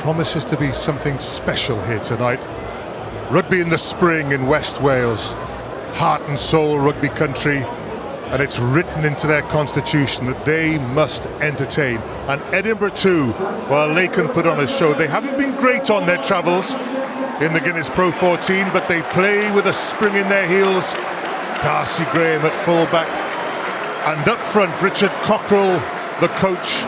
promises to be something special here tonight. Rugby in the spring in West Wales, heart and soul rugby country, and it's written into their constitution that they must entertain. And Edinburgh too, well, they can put on a show. They haven't been great on their travels in the Guinness Pro 14, but they play with a spring in their heels. Darcy Graham at fullback, and up front Richard Cockrell, the coach,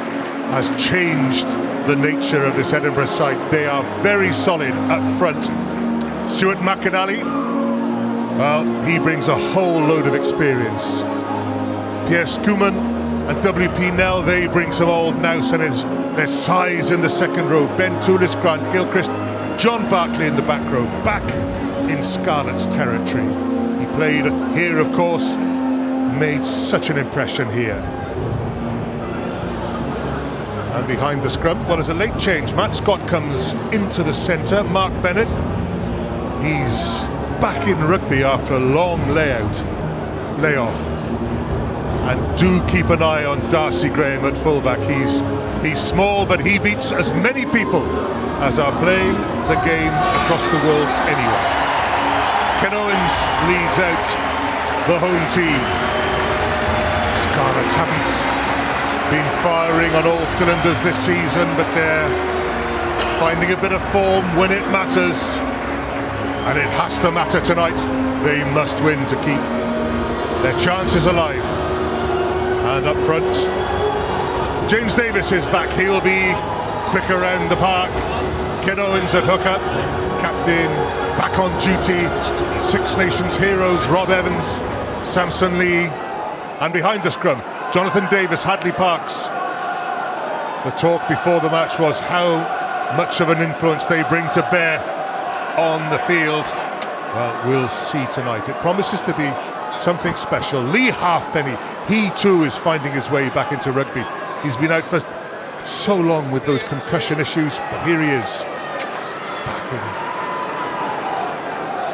has changed the nature of this Edinburgh side. They are very solid up front. Stuart McInally, well, he brings a whole load of experience. Pierre Schumann and WP Nell, they bring some old nous and their size in the second row. Ben Toulis, Grant Gilchrist, John Barclay in the back row, back in Scarlets territory. He played here, of course, made such an impression here. And behind the scrum, well, there's a late change. Matt Scott comes into the centre. Mark Bennett, he's back in rugby after a long layoff. And do keep an eye on Darcy Graham at fullback. He's small, but he beats as many people as are playing the game across the world anyway. Ken Owens leads out the home team. Scarlets haven't been firing on all cylinders this season, but they're finding a bit of form when it matters. And it has to matter tonight. They must win to keep their chances alive. And up front, James Davis is back. He'll be quick around the park. Ken Owens at hooker, captain back on duty. Six Nations heroes Rob Evans, Samson Lee, and behind the scrum, Jonathan Davis, Hadley Parks. The talk before the match was how much of an influence they bring to bear on the field. Well, we'll see tonight. It promises to be something special. Lee Halfpenny, he too is finding his way back into rugby. He's been out for so long with those concussion issues, but here he is, back in.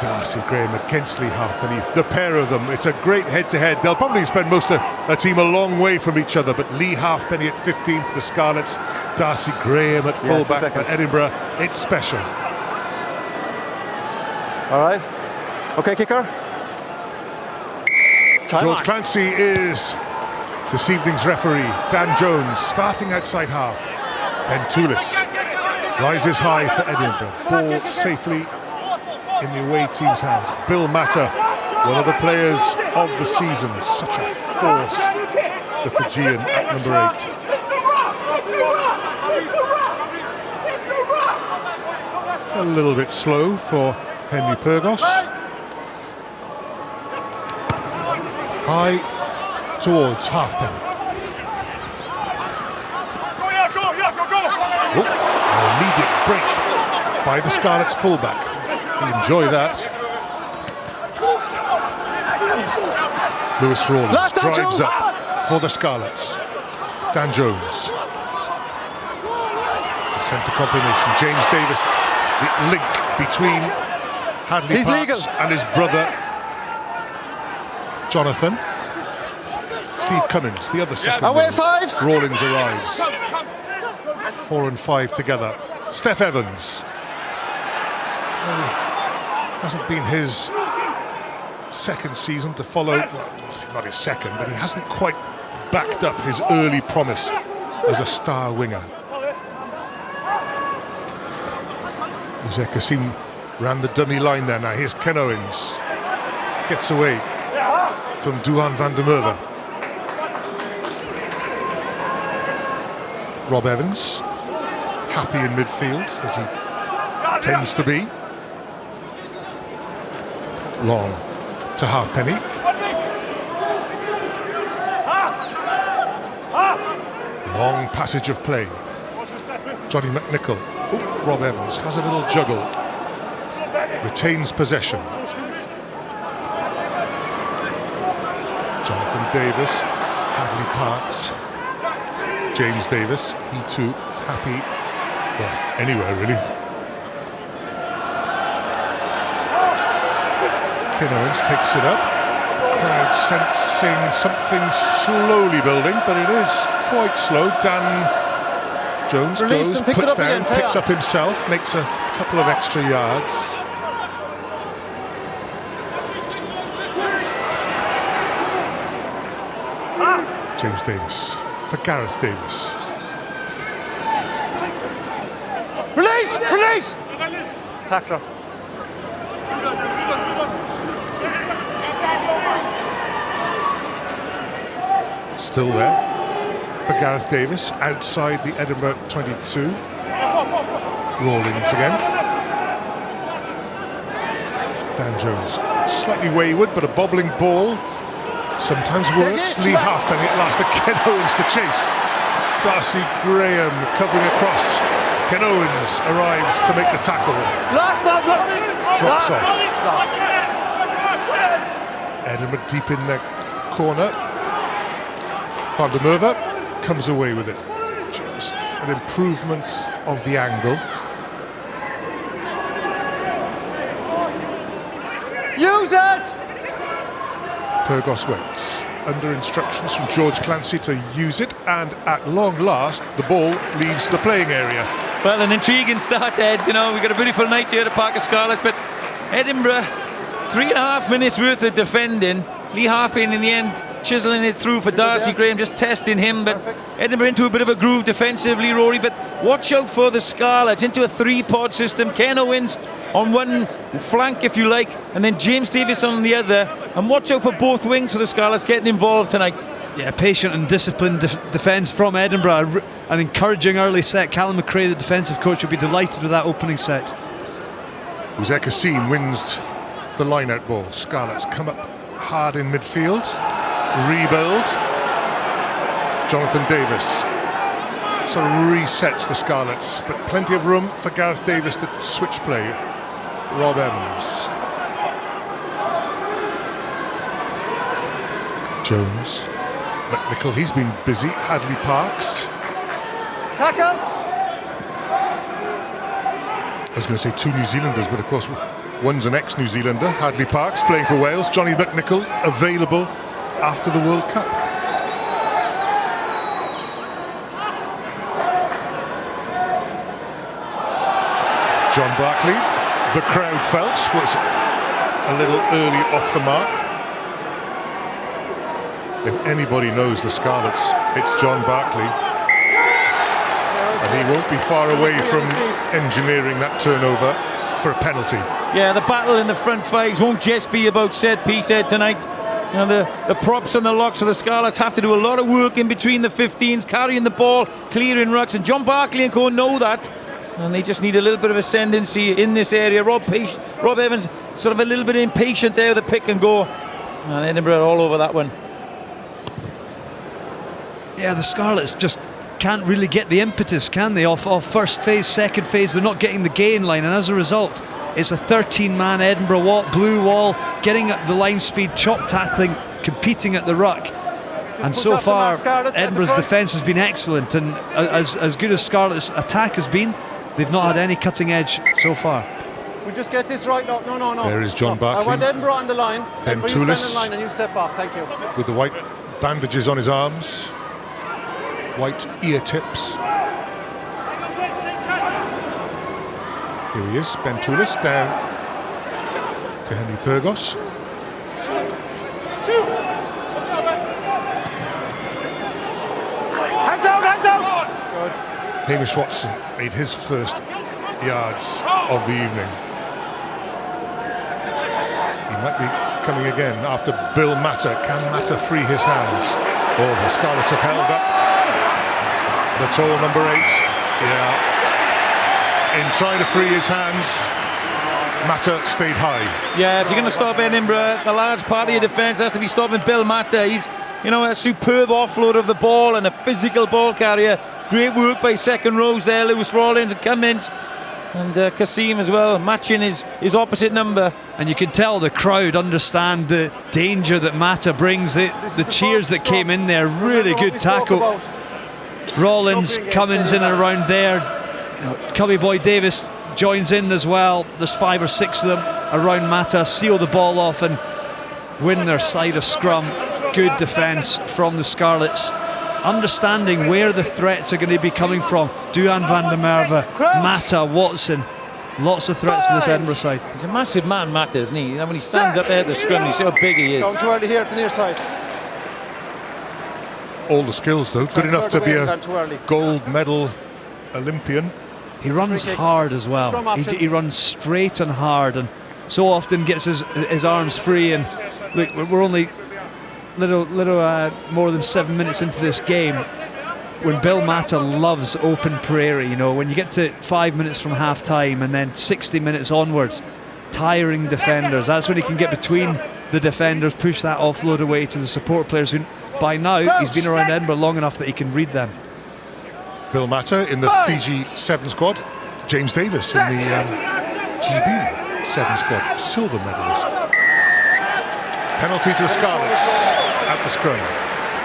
Darcy Graham against Lee Halfpenny, the pair of them, it's a great head-to-head. They'll probably spend most of the team a long way from each other, but Lee Halfpenny at 15 for the Scarlets, Darcy Graham at fullback for Edinburgh. It's special. All right. Okay, kicker. George Clancy is this evening's referee. Dan Jones starting outside half. Ben Toulis rises high for Edinburgh. Ball safely in the away team's hands. Bill Matter, one of the players of the season. Such a force, the Fijian at number 8. It's a little bit slow for Henry Purgos. High towards Halfpenny. An immediate break by the Scarlets fullback. We enjoy that. Lewis Rawlins drives up for the Scarlets. Dan Jones. The centre combination. James Davis, the link between Hadley Parks and his brother Jonathan. Steve Cummins, the other second. Away 5. Rawlins arrives. 4 and 5 together. Steph Evans. Well, hasn't been his second season to follow, well, not his second, but he hasn't quite backed up his early promise as a star winger. Jose Kassim ran the dummy line there. Now here's Ken Owens. Gets away from Duhan van der Merwe. Rob Evans, happy in midfield, as he tends to be. Long to Halfpenny. Long passage of play. Johnny McNichol. Ooh, Rob Evans has a little juggle. Retains possession. Jonathan Davis, Hadley Parks, James Davis, he too happy, well, anywhere really. Ken Owens takes it up. The crowd sensing something slowly building, but it is quite slow. Dan Jones Release goes, and picked it puts up down, again, picks up himself, makes a couple of extra yards. James Davis for Gareth Davis. Release! Release! Tackler. Still there for Gareth Davis outside the Edinburgh 22. Rawlings again. Dan Jones, slightly wayward, but a bobbling ball sometimes works. Lee Halfpenny at last for Ken Owens to chase. Darcy Graham covering across. Ken Owens arrives to make the tackle. Last up, Drops off. Edinburgh deep in their corner. Van der Merwe comes away with it. Just an improvement of the angle. Use it! Pyrgos waits, under instructions from George Clancy to use it, and at long last, the ball leaves the playing area. Well, an intriguing start, Ed. You know, we've got a beautiful night here at Park of Scarlets, but Edinburgh, 3.5 minutes worth of defending. Lee Harpin in the end chiseling it through for Darcy Graham, just testing him, but Edinburgh into a bit of a groove defensively, Rory, but watch out for the Scarlets into a three-pod system. Ken Owens on one flank, if you like, and then James Davis on the other, and watch out for both wings for the Scarlets getting involved tonight. Yeah, patient and disciplined defence from Edinburgh. An encouraging early set. Callum McRae, the defensive coach, will be delighted with that opening set. Uzair Kassim wins the line-out ball. Scarlets come up hard in midfield. Rebuild. Jonathan Davis sort of resets the Scarlets, but plenty of room for Gareth Davis to switch play. Rob Evans. Jones. McNichol, he's been busy. Hadley Parks. Tackle! I was going to say two New Zealanders, but of course one's an ex-New Zealander, Hadley Parks, playing for Wales. Johnny McNichol available after the World Cup. John Barkley, the crowd felt, was a little early off the mark. If anybody knows the Scarlets, it's John Barkley. And he won't be far away from engineering that turnover for a penalty. Yeah, the battle in the front fives won't just be about set piece, Ed, tonight. You know, the props and the locks of the Scarlets have to do a lot of work in between the 15s, carrying the ball, clearing rucks, and John Barkley and co know that. And they just need a little bit of ascendancy in this area. Rob Evans sort of a little bit impatient there with the pick and go. And Edinburgh all over that one. Yeah, the Scarlets just can't really get the impetus, can they? Off first phase, second phase, they're not getting the gain line, and as a result, it's a 13-man Edinburgh blue wall, getting up the line speed, chop tackling, competing at the ruck. And so far, Edinburgh's defence has been excellent, and as good as Scarlet's attack has been, they've not had any cutting edge so far. We just get this right. No. There is John Barkley. I want Edinburgh on the line. Ben You stand Toulis in line and you step off. Thank you. with the white bandages on his arms, white ear tips. Here he is, Ben Toulis down to Henry Pyrgos. Hands out! Good. Hamish Watson made his first yards of the evening. He might be coming again after Bill Matter. Can Matter free his hands? Oh, the Scarlets have held up. The tall number 8. Yeah. In trying to free his hands, Matter stayed high. Yeah, if you're going to stop Edinburgh, the large part of your defence has to be stopping Bill Matter. He's, you know, a superb offload of the ball and a physical ball carrier. Great work by second rows there, Lewis Rawlins and Cummins. And Kassim as well, matching his opposite number. And you can tell the crowd understand the danger that Matter brings. The cheers that came in there, really good tackle. Rawlins, Cummins in and around there. Cubby Boy Davis joins in as well. There's 5 or 6 of them around Matter, seal the ball off and win their side of scrum. Good defence from the Scarlets. understanding where the threats are going to be coming from. Duhan van der Merwe, Mata, Watson. Lots of threats to this Edinburgh side. He's a massive man, Mata, isn't he? You know, when he stands up there at the scrum, you see how big he is. Down too early here at the near side. All the skills, though. Good enough to be a Gone too early. gold medal Olympian. He runs kick. hard as Scrum well. option. He runs straight and hard, and so often gets his arms free. And look, we're only little more than 7 minutes into this game. When Bill Mata loves open prairie, you know, when you get to 5 minutes from half time and then 60 minutes onwards, tiring defenders, that's when he can get between the defenders, push that offload away to the support players who, by now, he's been around Edinburgh long enough that he can read them. Bill Mata in the Fiji 7 squad. James Davis in the GB 7 squad. Silver medalist. Penalty to the Scarlets at the scrum.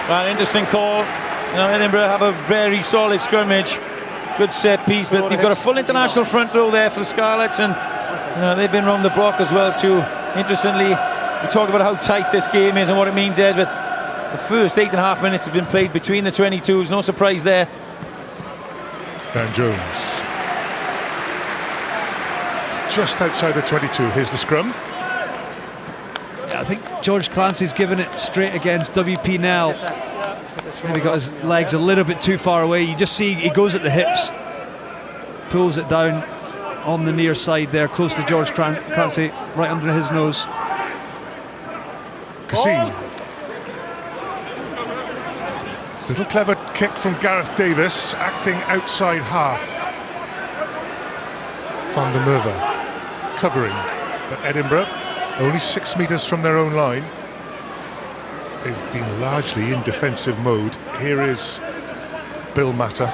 Well, interesting call. You know, Edinburgh have a very solid scrimmage. Good set piece, but they've got a full international front row there for the Scarlets, and you know, they've been round the block as well too. Interestingly, we talk about how tight this game is and what it means, Ed, but the first 8.5 minutes have been played between the 22s. No surprise there. Dan Jones. Just outside the 22. Here's the scrum. Yeah, I think George Clancy's given it straight against WP Nell. Maybe got his legs a little bit too far away. You just see he goes at the hips, pulls it down on the near side there, close to George Clancy, right under his nose. Kassim. Little clever kick from Gareth Davis, acting outside half. Van der Merwe covering, but Edinburgh only 6 metres from their own line. They've been largely in defensive mode. Here is Bill Mata.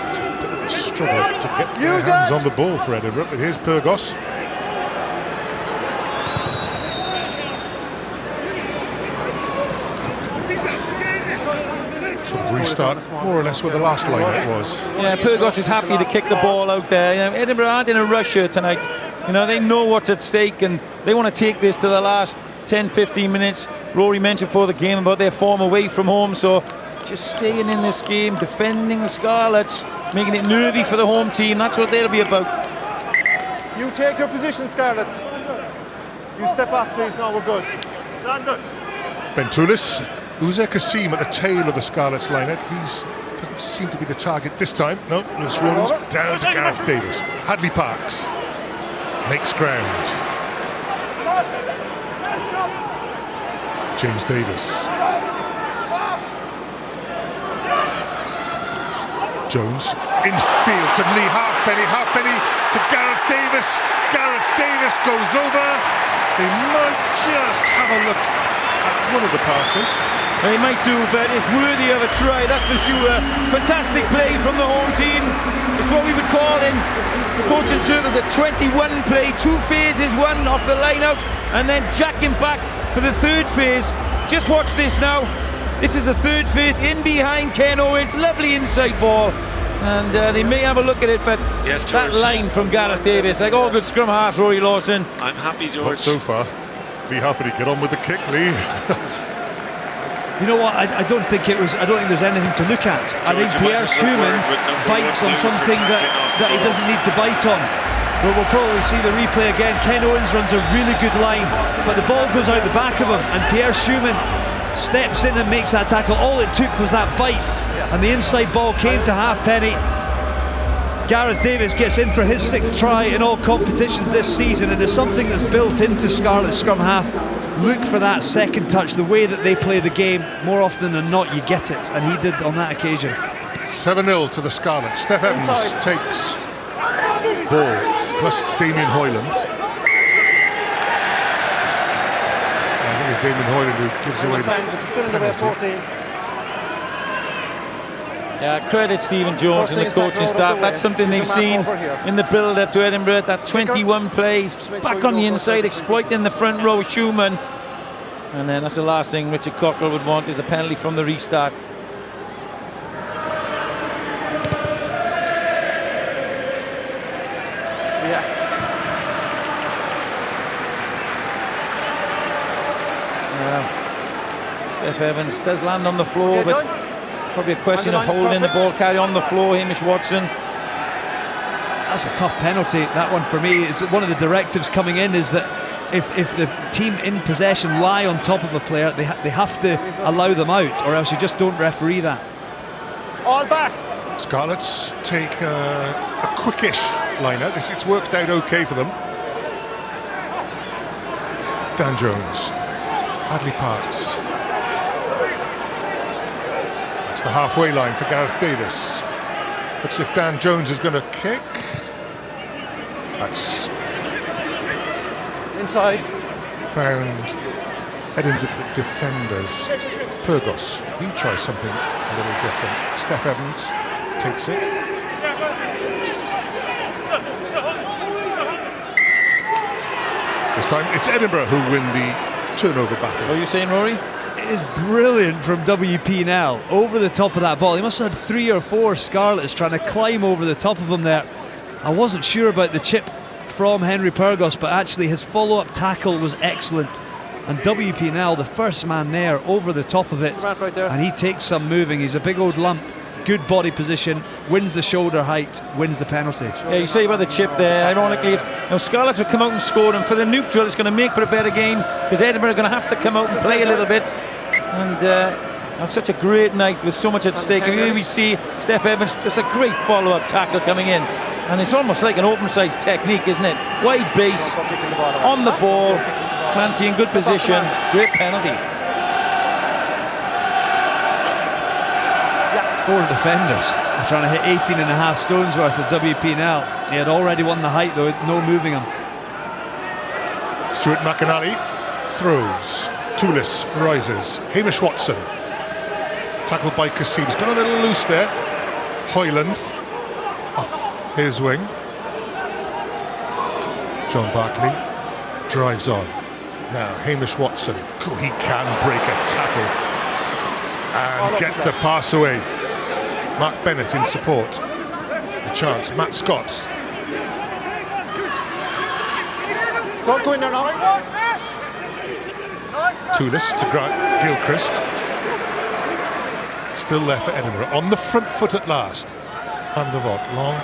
It's a bit of a struggle to get their hands on the ball for Edinburgh, but here's Pyrgos. Restart more or less where the last lineup was. Yeah, Pyrgos is happy to kick the ball out there. You know, Edinburgh aren't in a rush here tonight. You know, they know what's at stake and they want to take this to the last 10-15 minutes. Rory mentioned before the game about their form away from home, so just staying in this game, defending the Scarlets, making it nervy for the home team. That's what they'll be about. You take your position, Scarlets. You step off, please. No, we're good. Standard. Bentulis. Uzer Kassim at the tail of the Scarlets lineup. He doesn't seem to be the target this time. No, Lewis Rollins down to Gareth Davis. Hadley Parks makes ground. James Davis. Jones infield to Lee Halfpenny. Halfpenny to Gareth Davis. Gareth Davis goes over. They might just have a look at one of the passes. They might do, but it's worthy of a try, that's for sure. Fantastic play from the home team. It's what we would call in coaching circles a 21 play, 2 phases, 1 off the line out, and then jacking back for the 3rd phase. Just watch this now. This is the 3rd phase, in behind Ken Owens, lovely inside ball. And they may have a look at it, but yes, that line from Gareth Davis, like all good scrum half, Rory Lawson. I'm happy, George. Not so far. Lee Halfpenny, get on with the kick, Lee. You know what? I don't think there's anything to look at. I think Pierre Schumann bites on something that he doesn't need to bite on. But we'll probably see the replay again. Ken Owens runs a really good line, but the ball goes out the back of him, and Pierre Schumann steps in and makes that tackle. All it took was that bite, and the inside ball came to Halfpenny. Gareth Davis gets in for his 6th try in all competitions this season, and it's something that's built into Scarlet's scrum half. Look for that second touch, the way that they play the game. More often than not, you get it, and he did on that occasion. 7-0 to the Scarlets. Steph Evans takes ball, plus Damien Hoyland. I think it's Damien Hoyland who gives away the But you're still in the way, 14. Yeah, credit Stephen Jones and the coaching staff. That's something they've seen in the build-up to Edinburgh. That 21 plays back on the inside, exploiting the front row, Schumann. And then that's the last thing Richard Cockrell would want, is a penalty from the restart. Yeah. Steph Evans does land on the floor, Okay, but John. probably a question of On the line's holding the perfect. ball carrier on the floor. Hamish Watson. That's a tough penalty, that one for me. It's one of the directives coming in is that if the team in possession lie on top of a player, they have to allow them out, or else you just don't referee that. All back. Scarlets take a quickish line out. It's worked out okay for them. Dan Jones, Hadley Parks. That's the halfway line for Gareth Davis. Looks as if Dan Jones is going to kick. That's Inside. found Edinburgh defenders. Pyrgos, he tries something a little different. Steph Evans takes it. This time it's Edinburgh who win the turnover battle. What are you saying, Rory? It is brilliant from WP now, over the top of that ball. He must have had 3 or 4 Scarlets trying to climb over the top of him there. I wasn't sure about the chip from Henry Pyrgos, but actually his follow-up tackle was excellent. And WP now, the first man there, over the top of it. Right there. And he takes some moving. He's a big old lump, good body position, wins the shoulder height, wins the penalty. Yeah, you say about the chip there. Ironically, if Scarlets have come out and scored, and for the neutral, it's going to make for a better game because Edinburgh are going to have to come out and play a little bit. And on such a great night with so much at stake, here we see Steph Evans, just a great follow-up tackle coming in. And it's almost like an open-size technique, isn't it? Wide base, on the ball, Clancy in good position, great penalty. 4 defenders are trying to hit 18 and a half stones worth of WP now. He had already won the height though, no moving him. Stuart McAnally throws. Toulis rises. Hamish Watson tackled by Kassim. He's got a little loose there. Hoyland off his wing. John Barkley drives on. Now Hamish Watson. Oh, he can break a tackle and get the pass away. Mark Bennett in support. The chance. Matt Scott. Don't go in there now. Toulis to Gilchrist. Still there for Edinburgh. On the front foot at last. Van der Voort long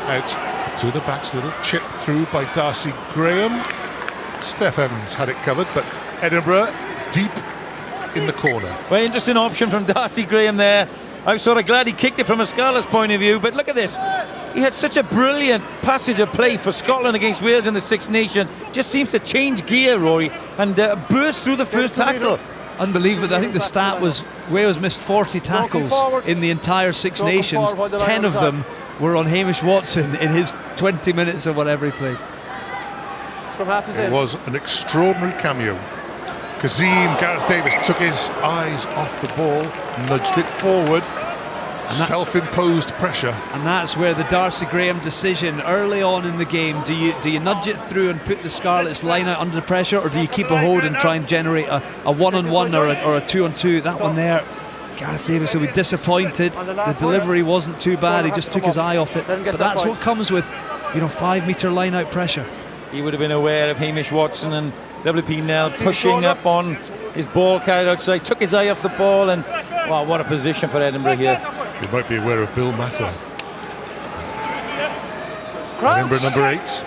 out to the backs. Little chip through by Darcy Graham. Steph Evans had it covered, but Edinburgh deep in the corner. Very interesting option from Darcy Graham there. I'm sort of glad he kicked it from a Scarlets point of view, but look at this. He had such a brilliant passage of play for Scotland against Wales in the Six Nations. Just seems to change gear, Rory, and burst through the first tackle. Unbelievable. I think the stat was Wales missed 40 tackles in the entire Six Nations. 10 of them were on Hamish Watson in his 20 minutes or whatever he played. Scrum half is in. It was an extraordinary cameo. Kazim, Gareth Davis took his eyes off the ball, nudged it forward, self-imposed pressure. And that's where the Darcy Graham decision early on in the game, do you nudge it through and put the Scarlets line out under pressure, or do you keep a hold and try and generate a one-on-one or a two-on-two? That one there, Gareth Davis will be disappointed. The delivery wasn't too bad, he just took his eye off it. But that's what comes with 5 metre line out pressure. He would have been aware of Hamish Watson and WP Nell pushing up on his ball carried outside, took his eye off the ball, and wow, what a position for Edinburgh here. You might be aware of Bill Matter. Edinburgh number 8.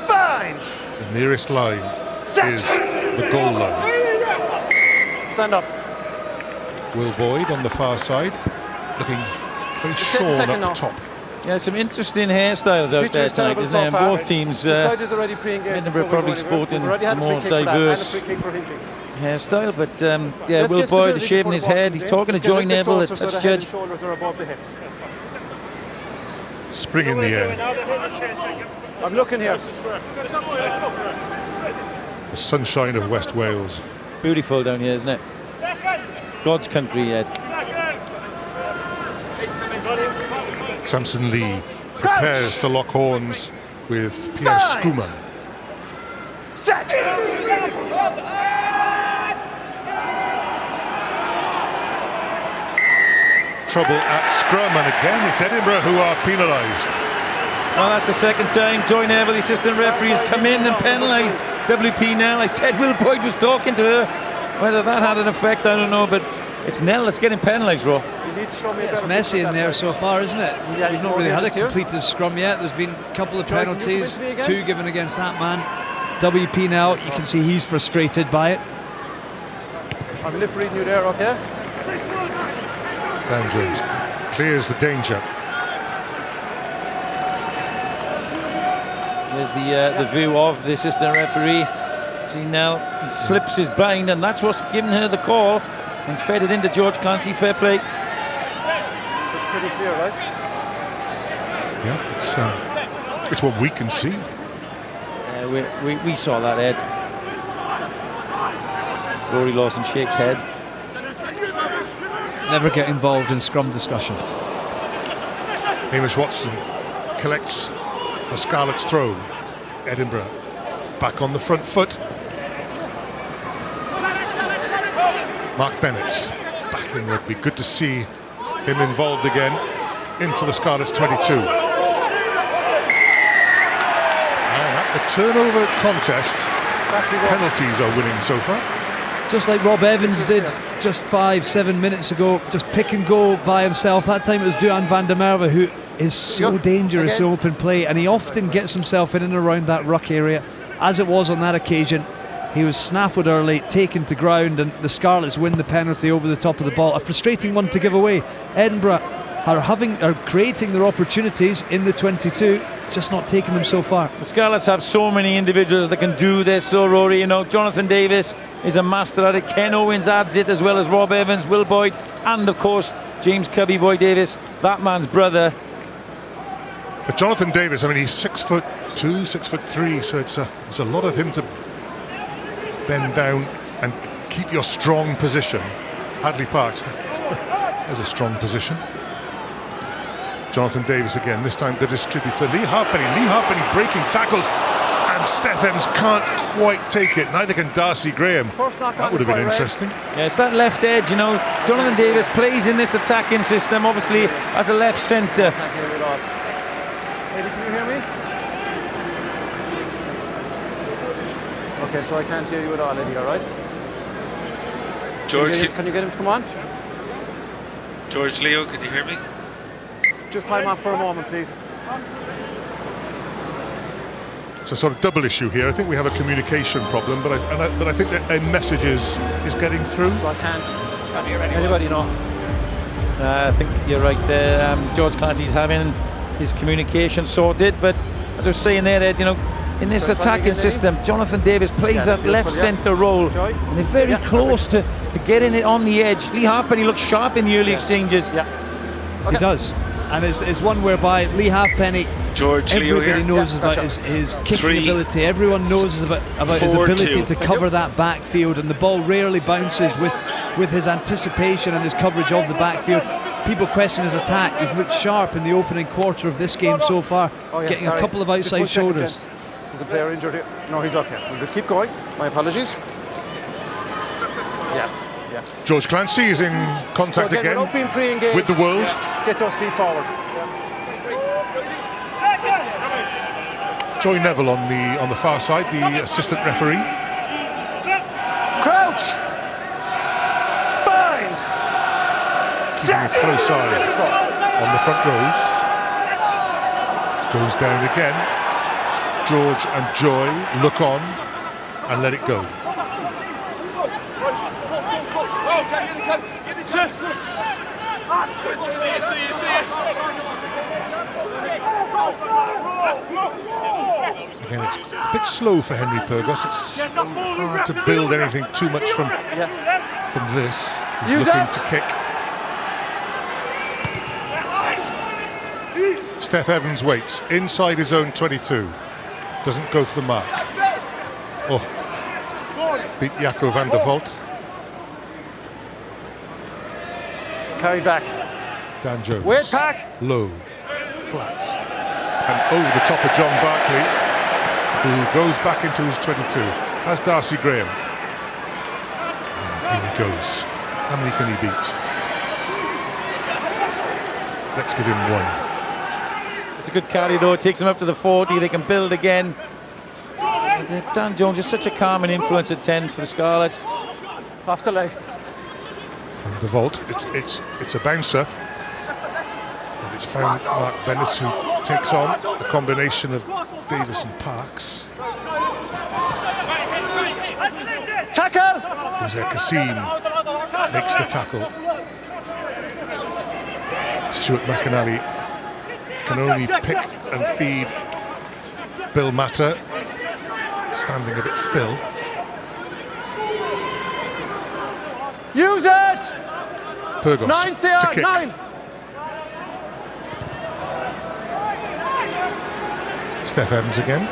Bind. The nearest line is the goal line. Stand up. Will Boyd on the far side, looking very shorn up top. Yeah, some interesting hairstyles out there tonight, isn't there? And both teams, Edinburgh probably sporting a more diverse hairstyle, but yeah, Will Boyd shaving his head. He's talking to Joy Neville, the touch judge. Spring in the air. I'm looking here. The sunshine of West Wales. Beautiful down here, isn't it? God's country, Ed. Samson Lee prepares to lock horns with Pierre Schoeman. Set. Trouble at scrum, and again it's Edinburgh who are penalised. Well, that's the second time Joy Neville, the assistant referee, has come in and penalised WP Nell. I said Will Boyd was talking to her. Whether that had an effect, I don't know, but it's Nell that's getting penalised, Ro. You need to show me a It's better messy picture in that there side. so far, isn't it? Yeah, We've you not really had a here. completed scrum yet. There's been a couple of Joy, can you come penalties, into me again? 2 given against that man. WP now, you can see he's frustrated by it. I'm lip reading you there, okay? Dan Jones clears the danger. There's the view of the assistant referee. See Nell, he slips his bind, and that's what's given her the call and fed it into George Clancy. Fair play. It's pretty clear, right? Yeah, it's what we can see. We saw that, Ed. Rory Lawson shakes head. Never get involved in scrum discussion. Hamish Watson collects the Scarlets throw. Edinburgh back on the front foot. Mark Bennett back in rugby. Good to see him involved again into the Scarlets 22. And at the turnover contest, penalties are winning so far. Just like Rob Evans did just 5-7 minutes ago, just pick and go by himself. That time it was Duan van der Merwe, who is so dangerous in open play, and he often gets himself in and around that ruck area. As it was on that occasion, he was snaffled early, taken to ground, and the Scarlets win the penalty over the top of the ball. A frustrating one to give away. Edinburgh are creating their opportunities in the 22, just not taking them so far. The Scarlets have so many individuals that can do this. So Rory, you know, Jonathan Davis is a master at it. Ken Owens adds it, as well as Rob Evans, Will Boyd, and of course James Cubby Boy Davis, that man's brother. But Jonathan Davis, I mean, he's 6'2", 6'3", so it's a lot of him to bend down and keep your strong position. Hadley Parks, there's a strong position. Jonathan Davis again, this time the distributor. Lee Halfpenny breaking tackles, and Steph Evans can't quite take it. Neither can Darcy Graham. That would have been interesting. Yeah, it's that left edge, you know. Jonathan Davis plays in this attacking system, obviously as a left centre. Can't hear you at all. Eddie, can you hear me? Okay, so I can't hear you at all, Eddie, all right? George, can you get him to come on? George Leo, can you hear me? Just time off for a moment, please. It's a sort of double issue here. I think we have a communication problem, but I think that a message is getting through. So I can't hear anybody, no. I think you're right there. George Clancy's having his communication sorted, but as I was saying there, Ed, you know, in this attacking system, Jonathan Davis plays that left centre role, and they're very close to getting it on the edge. Lee Halfpenny looks sharp in the early exchanges. Yeah. He does, and it's one whereby Lee Halfpenny, George Leo everybody here. knows about his kicking 3, ability. Everyone knows about his 4, ability 2. to cover that backfield, and the ball rarely bounces with his anticipation and his coverage of the backfield. People question his attack. He's looked sharp in the opening quarter of this game so far, getting a couple of outside shoulders. There's a player injured here. No, he's okay. We'll keep going. My apologies. Yeah. George Clancy is in contact So again without being pre-engaged, with the world. get those feet forward. Joy Neville on the far side, the assistant referee. Crouch! Bind! Keeping a close eye on the front rows. It goes down again. George and Joy look on and let it go. Again, it's a bit slow for Henry Purgos. It's hard to build anything too much from this. He's looking to kick. Steph Evans waits inside his own 22. Doesn't go for the mark. Oh, beat Jaco van der Voort. Carried back. Dan Jones. Weight pack. Low, flat, and over the top of John Barkley, who goes back into his 22. Has Darcy Graham. Here he goes. How many can he beat? Let's give him one. It's a good carry though, it takes them up to the 40, they can build again. Dan Jones is such a calming influence at 10 for the Scarlets. Off the leg. And the vault, it's a bouncer. And it's found Mark Bennett, who takes on a combination of Davis and Parks. Tackle! Jose Kassim makes the tackle. Stuart McAnally can only pick and feed Bill Matter, standing a bit still. Use it! Purgos 9, stay to on, kick. 9. Steph Evans again.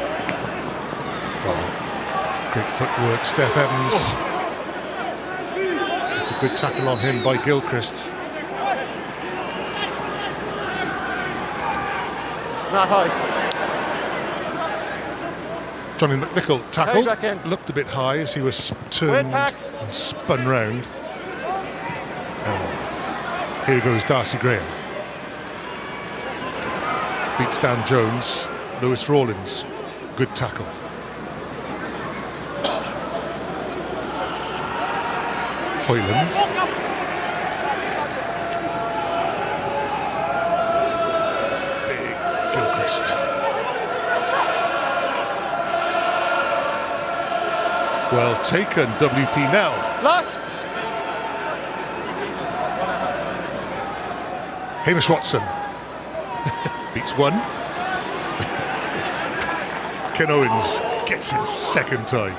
Oh, great footwork, Steph Evans. It's a good tackle on him by Gilchrist. Not high. Johnny McNichol tackled, back in. looked a bit high as he was turned pack. and spun round. Here goes Darcy Graham. Beats Dan Jones. Lewis Rawlins, good tackle. Hoyland. Big Gilchrist. Well taken, WP now. Last. Hamish Watson beats one. Ken Owens gets him second time.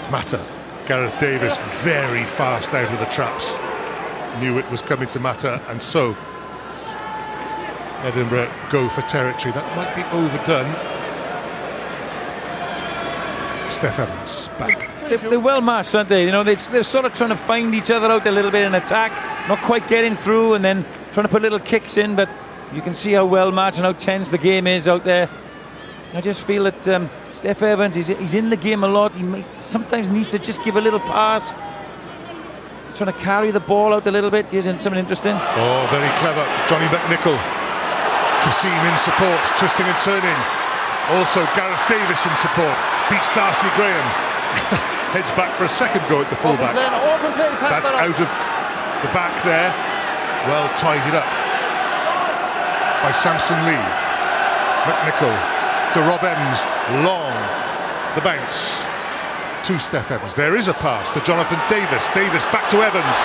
Matter. Gareth Davis very fast out of the traps. Knew it was coming to Matter, and so Edinburgh go for territory. That might be overdone. Steph Evans back. They're well matched, aren't they? You know, they're sort of trying to find each other out a little bit in attack, not quite getting through, and then trying to put little kicks in. But you can see how well matched and how tense the game is out there. I just feel that Steph Evans, he's in the game a lot. He sometimes needs to just give a little pass. He's trying to carry the ball out a little bit. Here's something interesting. Oh, very clever. Johnny McNichol. Kassim in support, twisting and turning. Also Gareth Davis in support. Beats Darcy Graham. Heads back for a second go at the fullback. Open play, pass That's that out of the back there. Well tidied up by Samson Lee. McNichol to Rob Evans, long, the bounce to Steph Evans. There is a pass to Jonathan Davis. Davis back to Evans.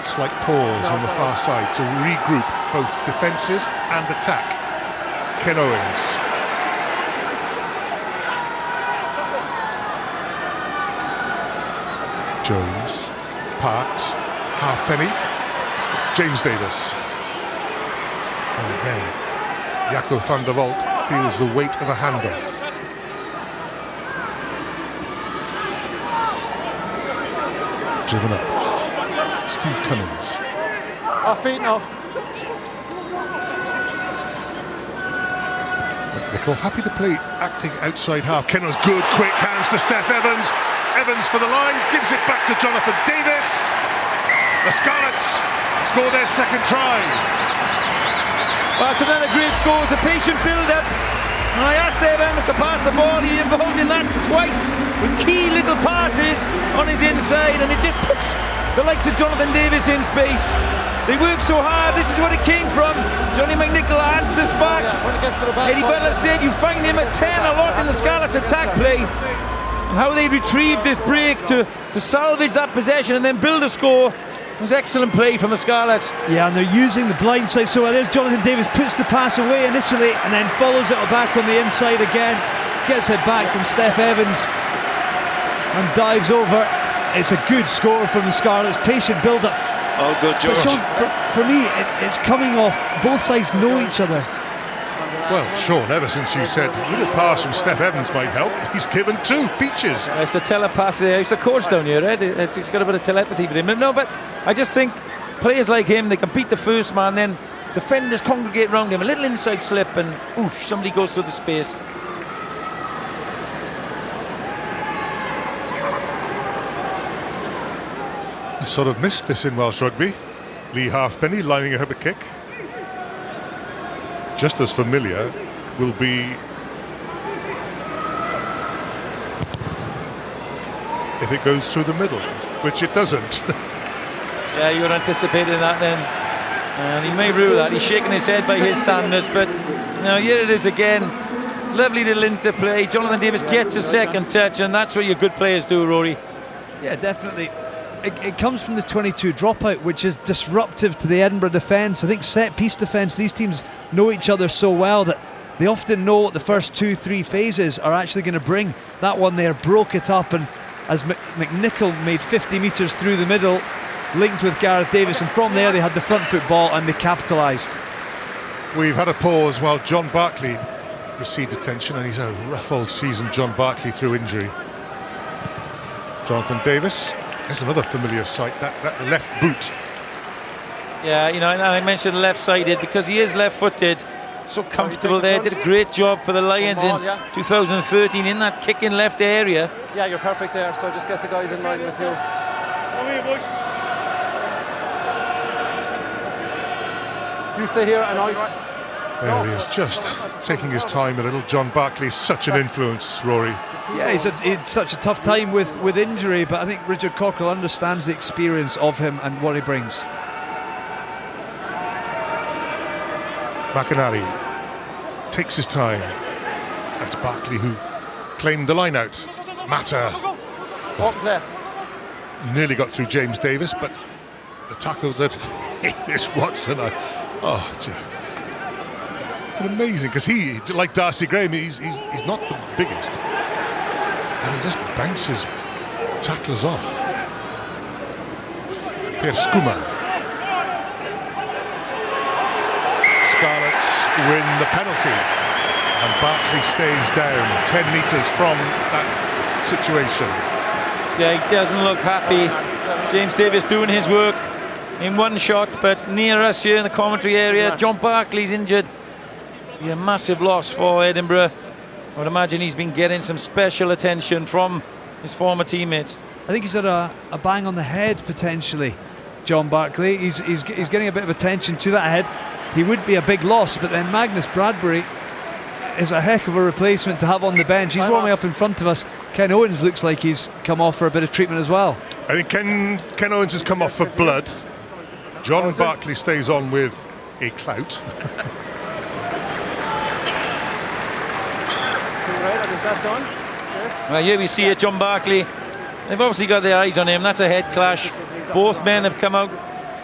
Slight pause on the far side to regroup both defences and attack. Ken Owens. Jones, Parks, Halfpenny, James Davis. And again, Jaco van der Walt feels the weight of a handoff. Driven up. Steve Cummins. Off feet now. McNichol happy to play acting outside half. Kenner's good, quick hands to Steph Evans. Evans for the line, gives it back to Jonathan Davis. The Scarlets score their second try. Well, it's another great score. It's a patient build-up. And I asked Evans to pass the ball. He involved in that twice with key little passes on his inside, and it just puts the likes of Jonathan Davis in space. They work so hard. This is what it came from. Johnny McNichol adds the spark. When it gets to the back, Eddie Butler said you find him at 10 a lot in the Scarlets attack play. And how they retrieved this break to salvage that possession and then build a score. It was excellent play from the Scarlets. Yeah, and they're using the blind side. So there's Jonathan Davis, puts the pass away initially and then follows it back on the inside again. Gets it back from Steph Evans and dives over. It's a good score from the Scarlets. Patient build-up. Oh, good, George. But Sean, for me, it's coming off. Both sides know each other. Well, Sean, ever since you said a little pass from Steph Evans might help, he's given two peaches. It's a telepath there. He's the coach down here, right? He's got a bit of telepathy with him. No, but I just think players like him, they can beat the first man, then defenders congregate around him. A little inside slip and oosh, somebody goes through the space. I sort of missed this in Welsh rugby. Lee Halfpenny lining up a kick. Just as familiar will be if it goes through the middle, which it doesn't. Yeah, you were anticipating that then. And he may rule that. He's shaking his head by his standards, but now here it is again. Lovely little interplay. Jonathan Davis gets a second touch, and that's what your good players do, Rory. Yeah, definitely. It comes from the 22 dropout, which is disruptive to the Edinburgh defence. I think set-piece defence, these teams know each other so well that they often know what the first 2-3 phases are actually going to bring. That one there broke it up, and as McNichol made 50 metres through the middle, linked with Gareth Davis, and from there they had the front foot ball and they capitalised. We've had a pause while John Barkley received attention, and he's had a rough old season, John Barkley, through injury. Jonathan Davis, there's another familiar sight, that left boot. Yeah, you know, and I mentioned left-sided because he is left-footed. So comfortable there, did a great job for the Lions in 2013 in that kicking left area. Yeah, you're perfect there, so just get the guys in line with you. You stay here and There he is, just taking his time a little. John Barkley's such an influence, Rory. Yeah, he's had such a tough time with injury, but I think Richard Cockrell understands the experience of him and what he brings. McInally takes his time. That's Barkley who claimed the line out. Mata nearly got through James Davis, but the tackles that Hamish Watson it's amazing, because he, like Darcy Graham, he's not the biggest, and he just bounces tacklers off. Pierre Skuma. Scarlets win the penalty, and Barkley stays down 10 metres from that situation. Yeah, he doesn't look happy. James Davis doing his work in one shot, but near us here in the commentary area, John Barkley's injured. Be a massive loss for Edinburgh. I would imagine he's been getting some special attention from his former teammates. I think he's had a bang on the head potentially, John Barkley. He's getting a bit of attention to that head. He would be a big loss, but then Magnus Bradbury is a heck of a replacement to have on the bench. He's warming up in front of us. Ken Owens looks like he's come off for a bit of treatment as well. I think Ken Owens has come off for blood. John Barkley stays on with a clout. Well, here we see it, John Barkley. They've obviously got their eyes on him. That's a head clash. Both men have come out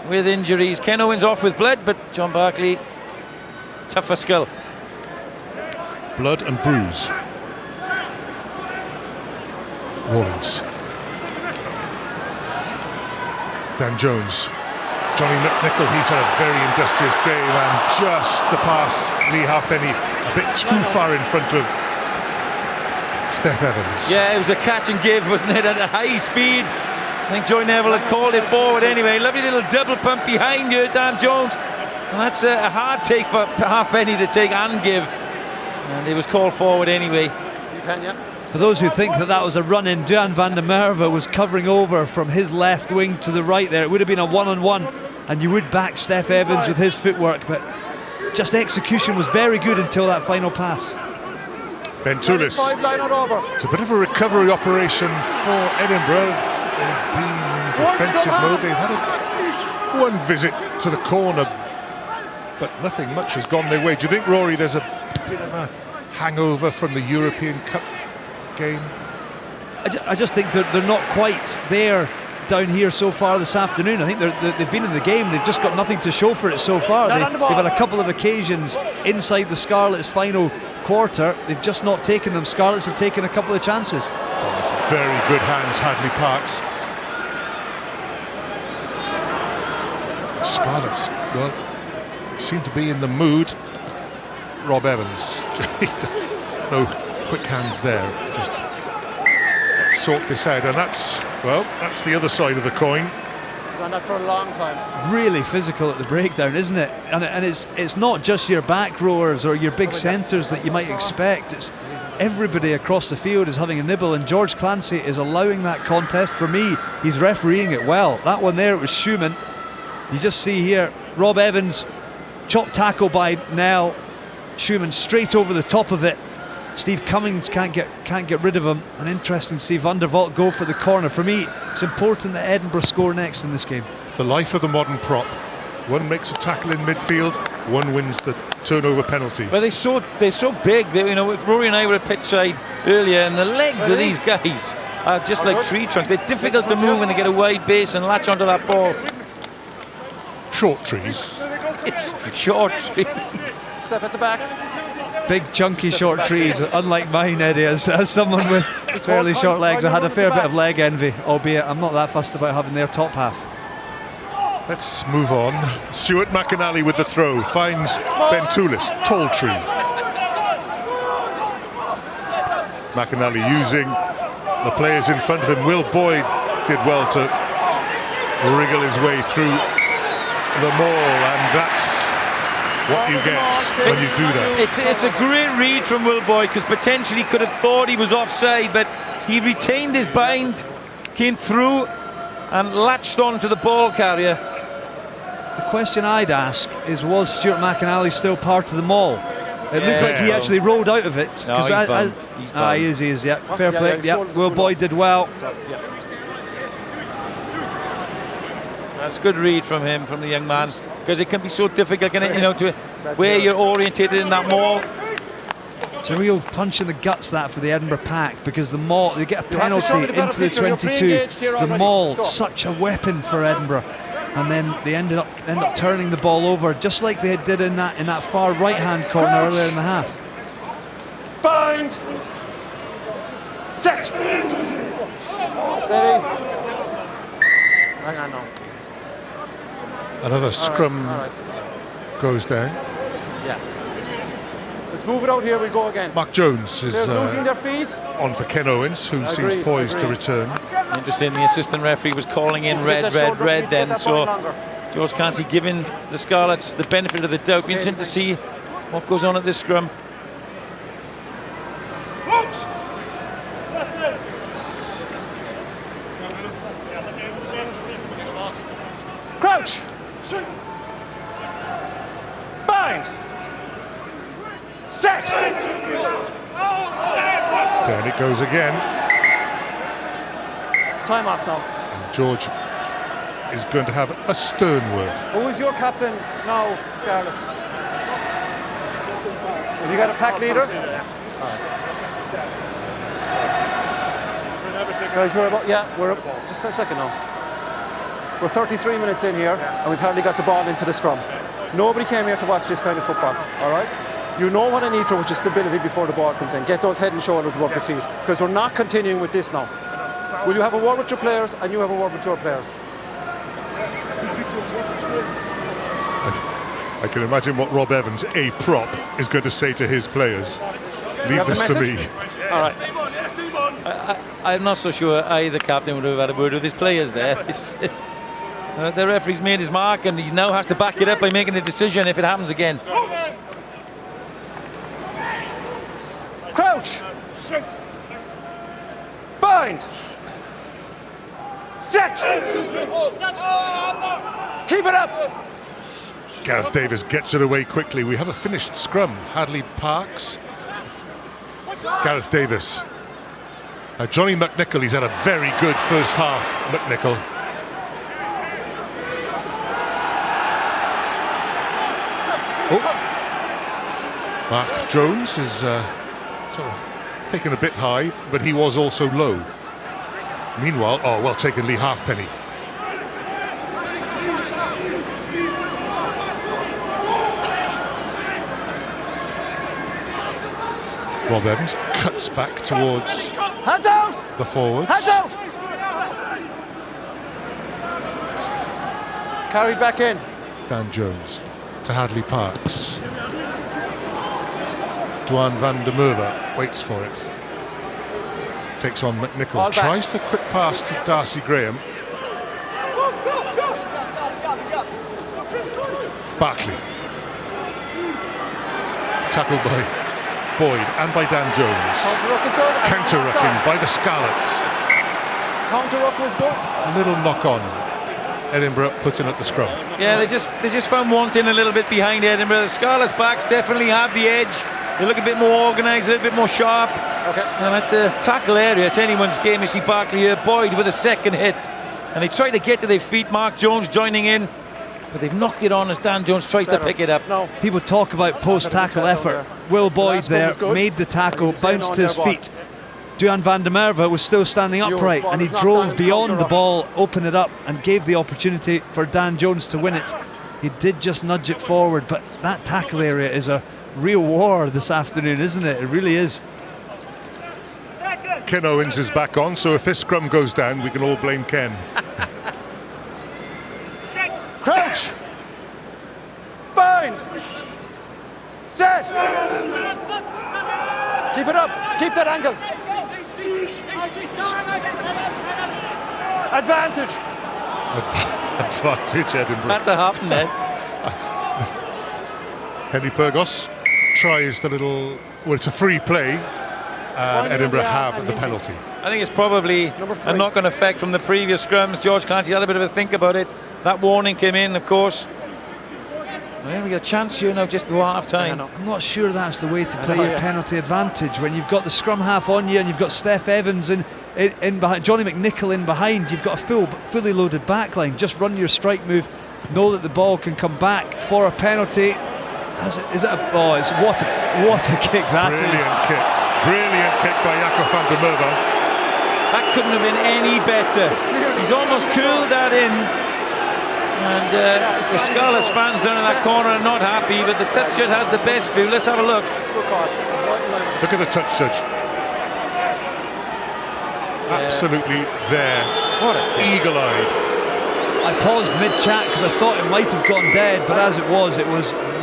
with injuries. Ken Owens off with blood, but John Barkley, tougher skull. Blood and bruise. Rawlins. Dan Jones. Johnny McNichol, he's had a very industrious game, and just the pass, Lee Halfpenny, a bit too far in front of Steph Evans. Yeah, it was a catch and give, wasn't it, at a high speed. I think Joy Neville had called it forward anyway. Lovely little double pump behind you, Dan Jones. And that's a hard take for Halfpenny to take and give. And it was called forward anyway. You can, yeah. For those who think that was a run-in, Duan van der Merwe was covering over from his left wing to the right there. It would have been a one-on-one, and you would back Steph Evans with his footwork, but just execution was very good until that final pass. Ben Toulis. It's a bit of a recovery operation for Edinburgh. They've been in defensive mode. They've had one visit to the corner, but nothing much has gone their way. Do you think, Rory, there's a bit of a hangover from the European Cup game? I just think they're not quite there down here so far this afternoon. I think they've been in the game, they've just got nothing to show for it so far. They've had a couple of occasions inside the Scarlets' final quarter, they've just not taken them. Scarlets have taken a couple of chances. Oh, it's very good hands, Hadley Parks. Scarlets, well, seem to be in the mood. Rob Evans, no quick hands there, just sort this out, and that's the other side of the coin. He's done that for a long time. Really physical at the breakdown, isn't it? And it's not just your back rowers or your big centres that you might expect. It's everybody across the field is having a nibble, and George Clancy is allowing that contest. For me, he's refereeing it well. That one there, it was Schumann. You just see here, Rob Evans, chop tackle by Nell. Schumann straight over the top of it. Steve Cummings can't get rid of him, and interesting to see Van der Vault go for the corner. For me, it's important that Edinburgh score next in this game. The life of the modern prop. One makes a tackle in midfield, one wins the turnover penalty. But they're so big. You know, Rory and I were at pitch side earlier, and the legs of these guys are just like tree trunks. They're difficult to move when they get a wide base and latch onto that ball. Short trees. It's short trees. Step at the back. Big chunky short trees, unlike mine, Eddie. As someone with fairly short legs, I had a fair bit of leg envy, albeit I'm not that fussed about having their top half. Let's move on. Stuart McAnally with the throw, finds Ben Toulis, tall tree. McAnally using the players in front of him. Will Boyd did well to wriggle his way through the maul, and that's what you get when you do that. It's a great read from Will Boyd, because potentially could have thought he was offside, but he retained his bind, came through and latched on to the ball carrier. The question I'd ask is, was Stuart McAnally still part of the maul? It looked like he actually rolled out of it. No, he's bound. He's bound. He is, yeah. Fair play. Yeah, Will Boyd did well. That's a good read from him, from the young man, because it can be so difficult, can it, you know, to where you're orientated in that maul. It's a real punch in the guts, that, for the Edinburgh pack, because the maul, they get a penalty into the 22. The maul, such a weapon for Edinburgh, and then they end up turning the ball over, just like they did in that far right-hand corner earlier in the half. Bind. Set. Steady. Hang on now. Another scrum goes down. Yeah. Let's move it out here. We go again. Mark Jones is losing their feet. on for Ken Owens, who seems poised to return. Interesting, the assistant referee was calling in red then, so George Clancy giving the Scarlets the benefit of the doubt. Be interesting to see what goes on at this scrum. Crouch. Bind. Set. Down it goes again. Time off now. And George is going to have a stern word. Who is your captain now, Scarlets? Have you got a pack leader? Guys, we're up. Just a second now. We're 33 minutes in here, and we've hardly got the ball into the scrum. Nobody came here to watch this kind of football, all right? You know what I need for, which is stability before the ball comes in. Get those head and shoulders above the feet, because we're not continuing with this now. Will you have a word with your players, and you have a word with your players? I can imagine what Rob Evans, a prop, is going to say to his players. Leave this to me. All right. I'm not so sure either captain would have had a word with his players there. The referee's made his mark, and he now has to back it up by making a decision if it happens again. Crouch. Bind. Set. Keep it up. Gareth Davis gets it away quickly. We have a finished scrum. Hadley Parks. Gareth Davis. Johnny McNichol, he's had a very good first half, McNichol. Oh. Mark Jones is sort of taken a bit high, but he was also low. Meanwhile, well taken, Lee Halfpenny. Rob Evans cuts back towards Hands out! the forwards. Hands out! Carried back in. Dan Jones to Hadley Parks. Dwan van der Merwe waits for it. Takes on McNichol. Tries the quick pass to Darcy Graham. Barkley. Tackled by Boyd and by Dan Jones. Counter-rucking by the Scarlets. Counter-ruck was good. A little knock-on. Edinburgh put in at the scrum. Yeah, they just found wanting a little bit behind Edinburgh. The Scarlets backs definitely have the edge They look a bit more organised, a little bit more sharp. Okay. And at the tackle area, it's anyone's game. You see Barkley here, Boyd with a second hit. And they try to get to their feet. Mark Jones joining in. But they've knocked it on as Dan Jones tries to pick it up. No. People talk about post-tackle effort. Will Boyd there made the tackle, bounced to his feet. Duhan van der Merwe was still standing upright, and he drove beyond the ball, opened it up, and gave the opportunity for Dan Jones to win it. He did just nudge it forward, but that tackle area is a real war this afternoon, isn't it? It really is. Ken Owens is back on, so if this scrum goes down, we can all blame Ken. Crouch! Bind! Set! Keep it up! Keep that angle! Advantage! Advantage, Edinburgh. That to happen then. Henry Pyrgos tries the little, well, it's a free play, and Edinburgh have the penalty. I think it's probably a knock-on effect from the previous scrums. George Clancy had a bit of a think about it. That warning came in, of course. Well, we got a chance here now just before half-time. I'm not sure that's the way to play your penalty advantage when you've got the scrum half on you and you've got Steph Evans in behind, Johnny McNichol in behind. You've got a fully loaded backline. Just run your strike move. Know that the ball can come back for a penalty. What a kick that is! Brilliant kick by Jakob van der Merwe. That couldn't have been any better. He's almost curled that in. And the Scarlets fans down in that corner are not happy, but the touch judge has the best view. Let's have a look. Look at the touch judge. Absolutely there. What a kick. Eagle-eyed. I paused mid-chat because I thought it might have gone dead, but as it was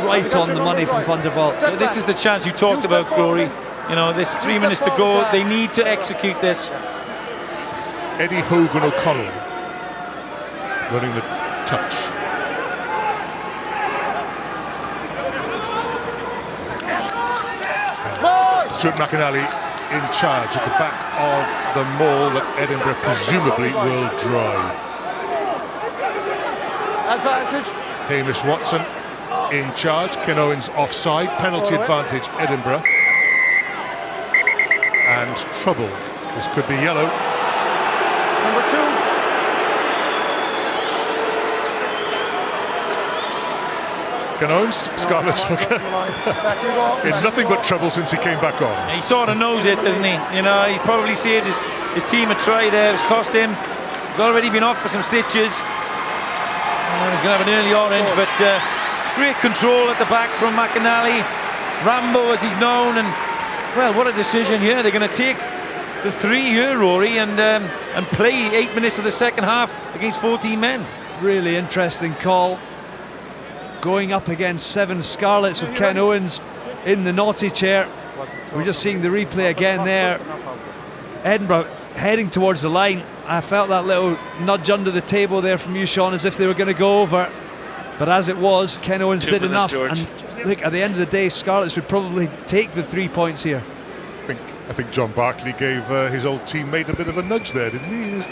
right on the money from Van der Vault. But this is the chance you talked about, Glory. You know, there's 3 minutes to go. They need to execute this. Eddie Hogan O'Connell running the touch. Stuart McAnally in charge at the back of the maul that Edinburgh presumably will drive. Advantage. Hamish Watson in charge. Ken Owens offside. Penalty advantage Edinburgh. And trouble. This could be yellow. Number 2. Ken Owens, Scarlets hooker. It's nothing but trouble since he came back on. He sort of knows it, doesn't he? You know, he probably saved his team a try there. It's cost him. He's already been off for some stitches. And he's going to have an early orange, but great control at the back from McAnally. Rambo, as he's known, and well, what a decision here. They're going to take the 3 here, Rory, and play 8 minutes of the second half against 14 men. Really interesting call. Going up against 7 Scarlets with Ken Owens in the naughty chair. We're just seeing the replay again there. Edinburgh heading towards the line. I felt that little nudge under the table there from you, Sean, as if they were going to go over. But as it was, Ken Owens did enough. And look, at the end of the day, Scarlets would probably take the 3 points here. I think John Barkley gave his old teammate a bit of a nudge there, didn't he?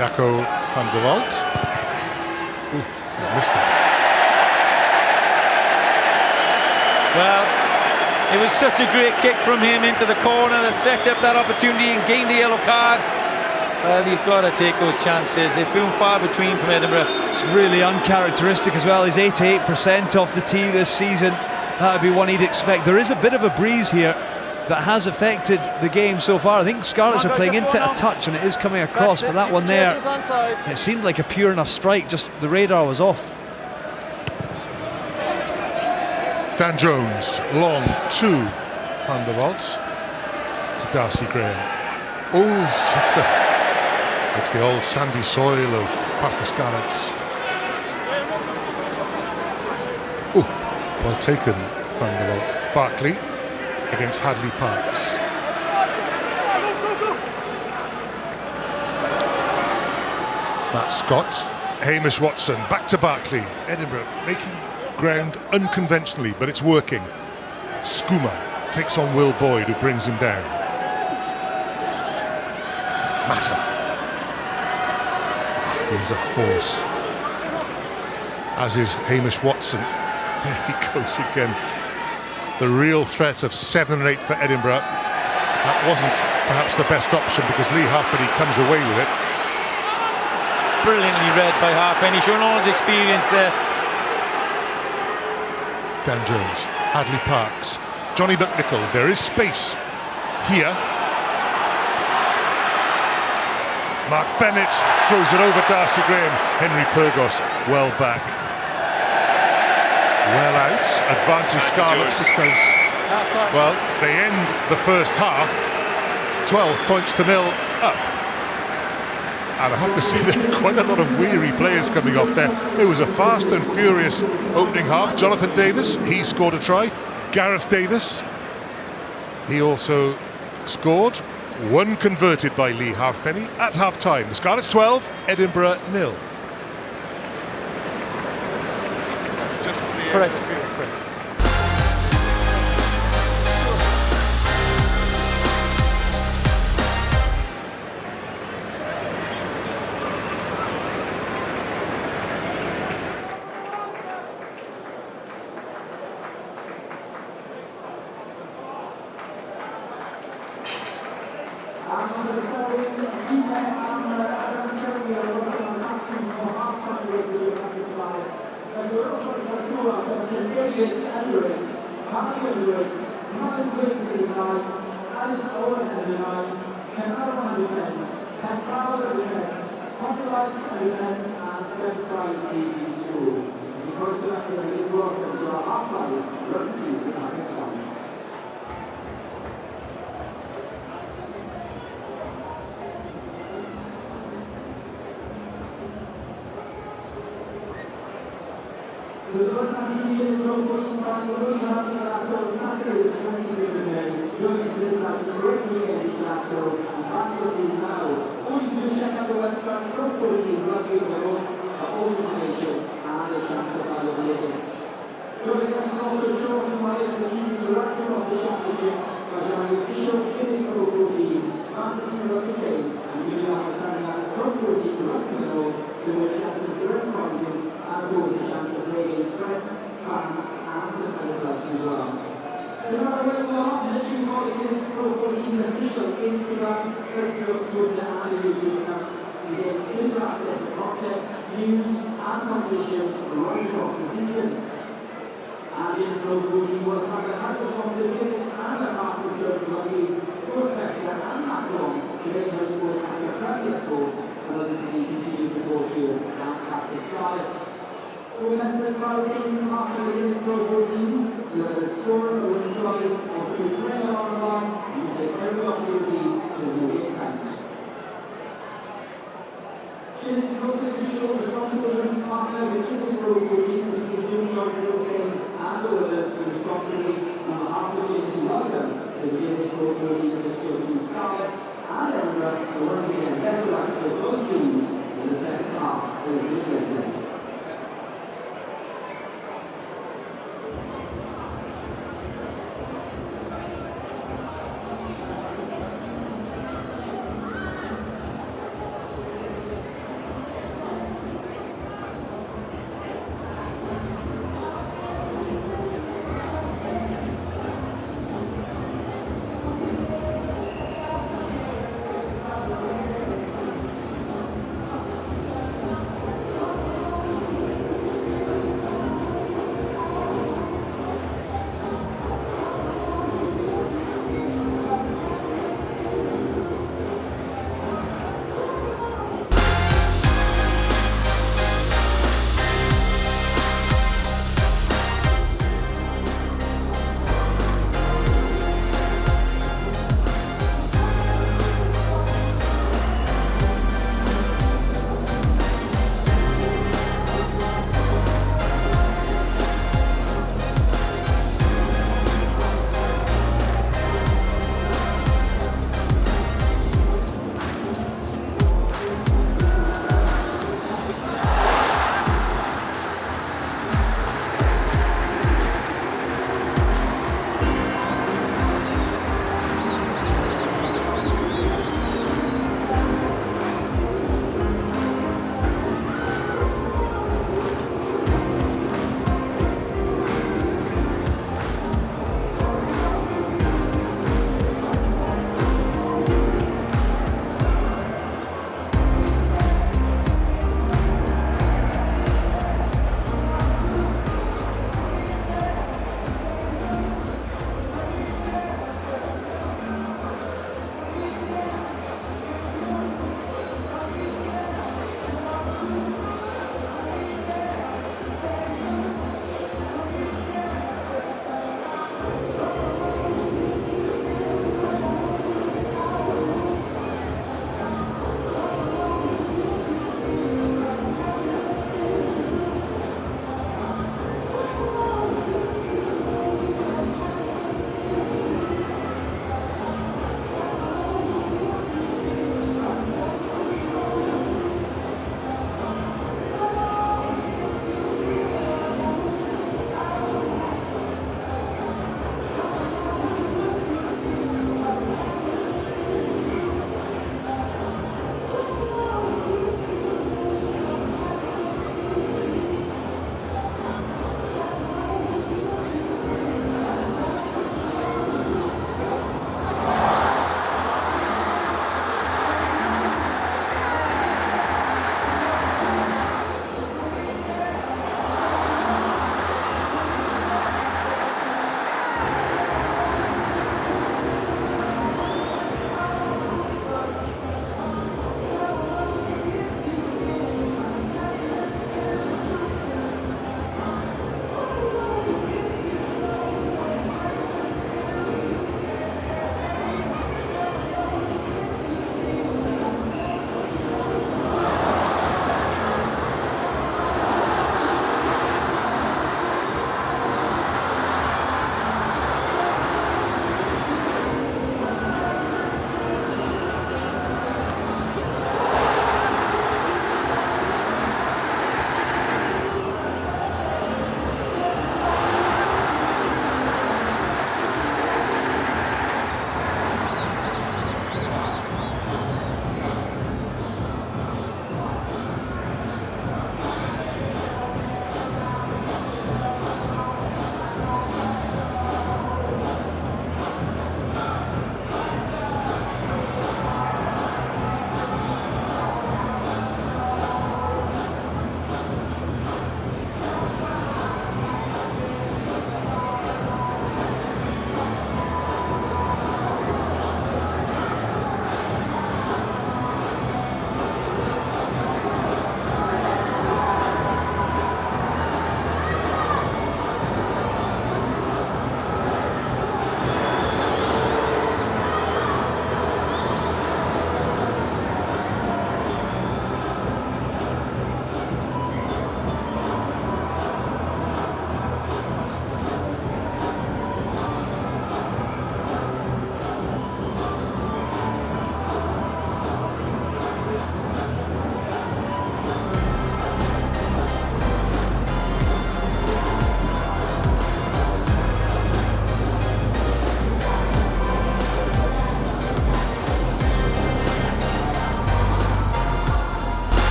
Jaco van der Vault. Ooh, he's missed it. Well, it was such a great kick from him into the corner that set up that opportunity and gained the yellow card. Well, you've got to take those chances. They're few and far between from Edinburgh. It's really uncharacteristic as well. He's 88% off the tee this season. That would be one he'd expect. There is a bit of a breeze here that has affected the game so far. I think Scarlets are playing into a touch and it is coming across, but that one there, it seemed like a pure enough strike, just the radar was off. Dan Jones, long to Van der Vault, to Darcy Graham. Oh, it's the old sandy soil of Parc Scarlets. Oh, well taken, Van der Vault. Barkley against Hadley Parks. Matt Scott, Hamish Watson, back to Barkley. Edinburgh making ground unconventionally, but it's working. Skouma takes on Will Boyd, who brings him down. Matter. He is a force, as is Hamish Watson. There he goes again. The real threat of 7 or 8 for Edinburgh. That wasn't perhaps the best option because Lee Halfpenny comes away with it. Brilliantly read by Halfpenny, showing all his experience there. Dan Jones, Hadley Parks, Johnny McNichol. There is space here. Mark Bennett throws it over Darcy Graham. Henry Pyrgos well back. Well out. Advantage Scarlets because, well, they end the first half 12 points to 0 up. And I have to say there are quite a lot of weary players coming off there. It was a fast and furious opening half. Jonathan Davis, he scored a try. Gareth Davis, he also scored. One converted by Lee Halfpenny at half-time. The Scarlets 12, Edinburgh 0. Correct. So the first match in the year's Pro 14 final will be held in Glasgow on Saturday the 25th of May. Going into this match, a great weekend in Glasgow, and back to the team now. All you do is check out the website pro14rugby.org for all information and a chance to buy your tickets. Joining us can also show off your mileage for the teams right across the championship by joining the official Guinness Pro 14 Fantasy Rugby game and giving out the signing up Pro 14 Rugby Goal to win a chance of grand prizes and of course a chance to play against friends, fans and some other clubs as well. So no matter where you are, make sure you follow the Guinness Pro 14's official Instagram, Facebook, Twitter and YouTube accounts to get exclusive access to content, news and competitions right across the season. And in Pro 14 World Cup, the title sponsor Guinness and the partners Global Rugby, Sports Festival and Macron to get host broadcaster Premier Sports and others to be continued support here at the Scarlets. So let's the crowd in after the Guinness Pro 14 to have a score, a win try, or to be playing along the line, and you take every opportunity to make it count. Guinness is also official responsible drinking partner of the Guinness Pro 14 to be the two choices game and the winners responsibly on behalf of Guinness. Welcome to the Guinness Pro 14 official between Scarlets and Edinburgh, and once again, best of luck to both teams in the second half of the weekend.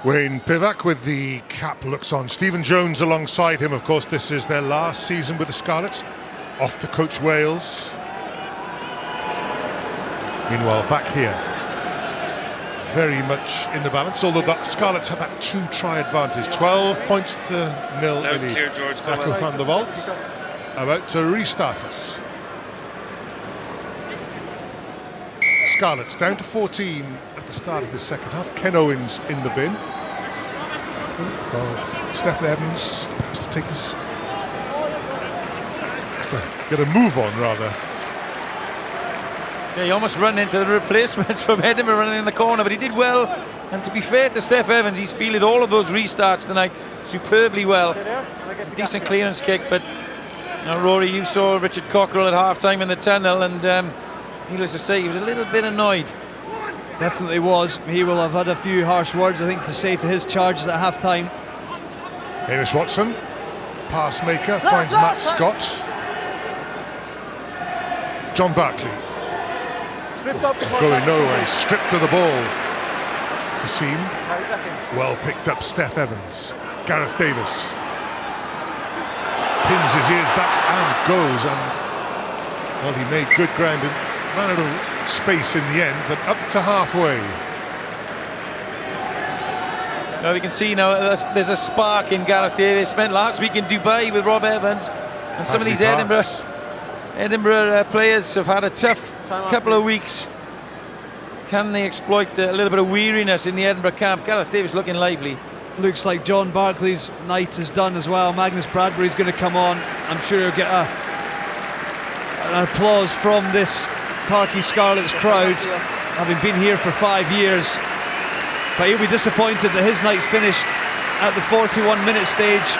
Wayne Pivac with the cap looks on. Stephen Jones alongside him. Of course, this is their last season with the Scarlets. Off to coach Wales. Meanwhile, back here, very much in the balance, although the Scarlets have that 2-try advantage. 12 points to 0 Loud in and clear, George. Go Echo well. van der Walt, about to restart us. Scarlets down to 14 at the start of the second half. Ken Owens in the bin. Well, Stephen Evans has to take his... has to get a move on, rather. Yeah, he almost ran into the replacements from Edinburgh running in the corner, but he did well. And to be fair to Steph Evans, he's fielded all of those restarts tonight superbly well. Decent clearance kick, but you know, Rory, you saw Richard Cockerell at half-time in the tunnel, and needless to say, he was a little bit annoyed. Definitely was. He will have had a few harsh words, I think, to say to his charges at half-time. Hamish Watson, pass maker, finds Matt Scott. John Barkley. Stripped up before Going tackle. no way, stripped of the ball. Kasim, Carried back in. well picked up. Steph Evans. Gareth Davis pins his ears back and goes, and well, he made good ground and ran out of space in the end, but up to halfway. Now we can see now there's a spark in Gareth Davis. Spent last week in Dubai with Rob Evans, and some of these Edinburgh players have had a tough couple of weeks. Can they exploit a little bit of weariness in the Edinburgh camp? Gareth Davis looking lively. Looks like John Barkley's night is done as well. Magnus Bradbury's going to come on. I'm sure he'll get an applause from this Parky Scarlets crowd, having been here for 5 years. But he'll be disappointed that his night's finished at the 41-minute stage.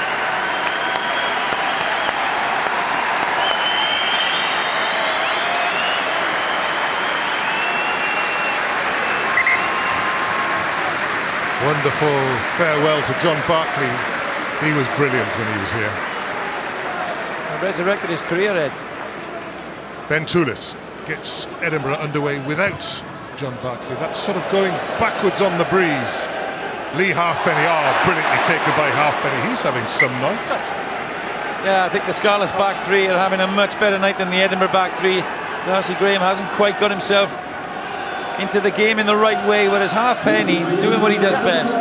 Wonderful farewell to John Barkley. He was brilliant when he was here. Resurrected his career, Ed. Ben Toulis gets Edinburgh underway without John Barkley. That's sort of going backwards on the breeze. Lee Halfpenny, brilliantly taken by Halfpenny. He's having some night. Yeah, I think the Scarlets back three are having a much better night than the Edinburgh back three. Darcy Graham hasn't quite got himself into the game in the right way, whereas Halfpenny doing what he does best.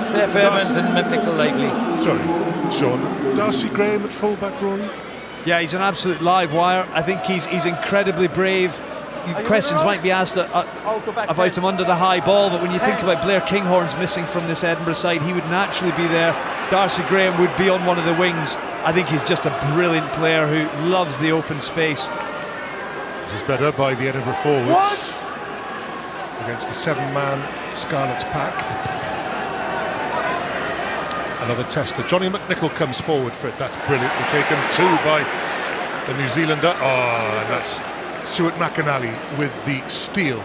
Steph Evans and Nickel Lively. Sorry, Sean. Darcy Graham at fullback, Rory? Yeah, he's an absolute live wire. I think he's incredibly brave. Questions might be asked about him under the high ball, but when you think about Blair Kinghorn's missing from this Edinburgh side, he would naturally be there. Darcy Graham would be on one of the wings. I think he's just a brilliant player who loves the open space. This is better by the Edinburgh forwards against the 7-man Scarlets pack. Another tester. Johnny McNichol comes forward for it. That's brilliantly taken. 2 by the New Zealander. And that's Stuart McAnally with the steal.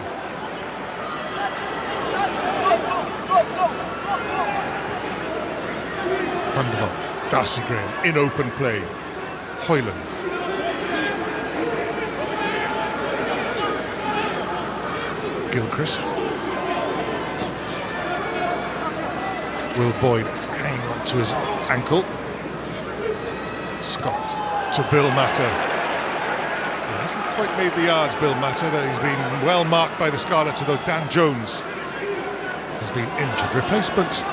Wonderful. Darcy Graham in open play. Hoyland. Gilchrist. Will Boyd hanging on to his ankle. Scott to Bill Matter. He hasn't quite made the yards, Bill Matter. He's been well marked by the Scarlets, although Dan Jones has been injured. Replacement,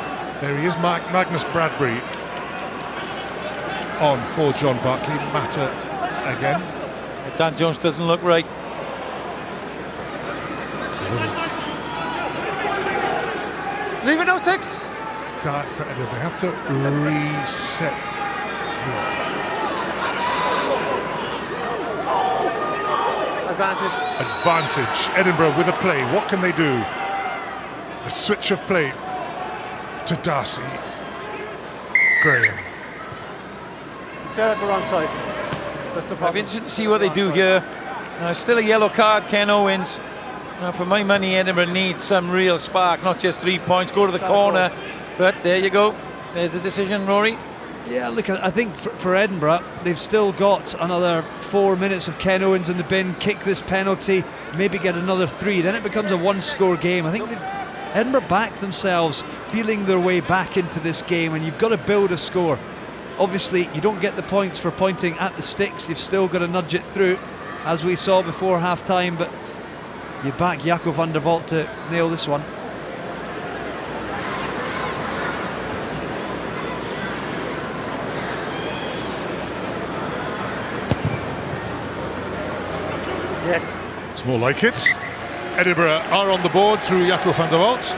there he is, Magnus Bradbury on for John Barkley. Matter again. Dan Jones doesn't look right. Leave it 06. Dart for Edinburgh. They have to reset here. Advantage. Edinburgh with a play. What can they do? A switch of play to Darcy Graham. Fair at the wrong side. That's the I'll be problem. interested to see what they do here. Still a yellow card, Ken Owens. For my money, Edinburgh needs some real spark, not just 3 points. Go to the corner. But there you go. There's the decision, Rory. Yeah, look, I think for Edinburgh, they've still got another 4 minutes of Ken Owens in the bin, kick this penalty, maybe get another 3. Then it becomes a one-score game. I think Edinburgh back themselves, feeling their way back into this game, and you've got to build a score. Obviously, you don't get the points for pointing at the sticks. You've still got to nudge it through, as we saw before half-time, but you back Jaco van der Walt to nail this one. Yes. It's more like it. Edinburgh are on the board through Jaco van der Walt.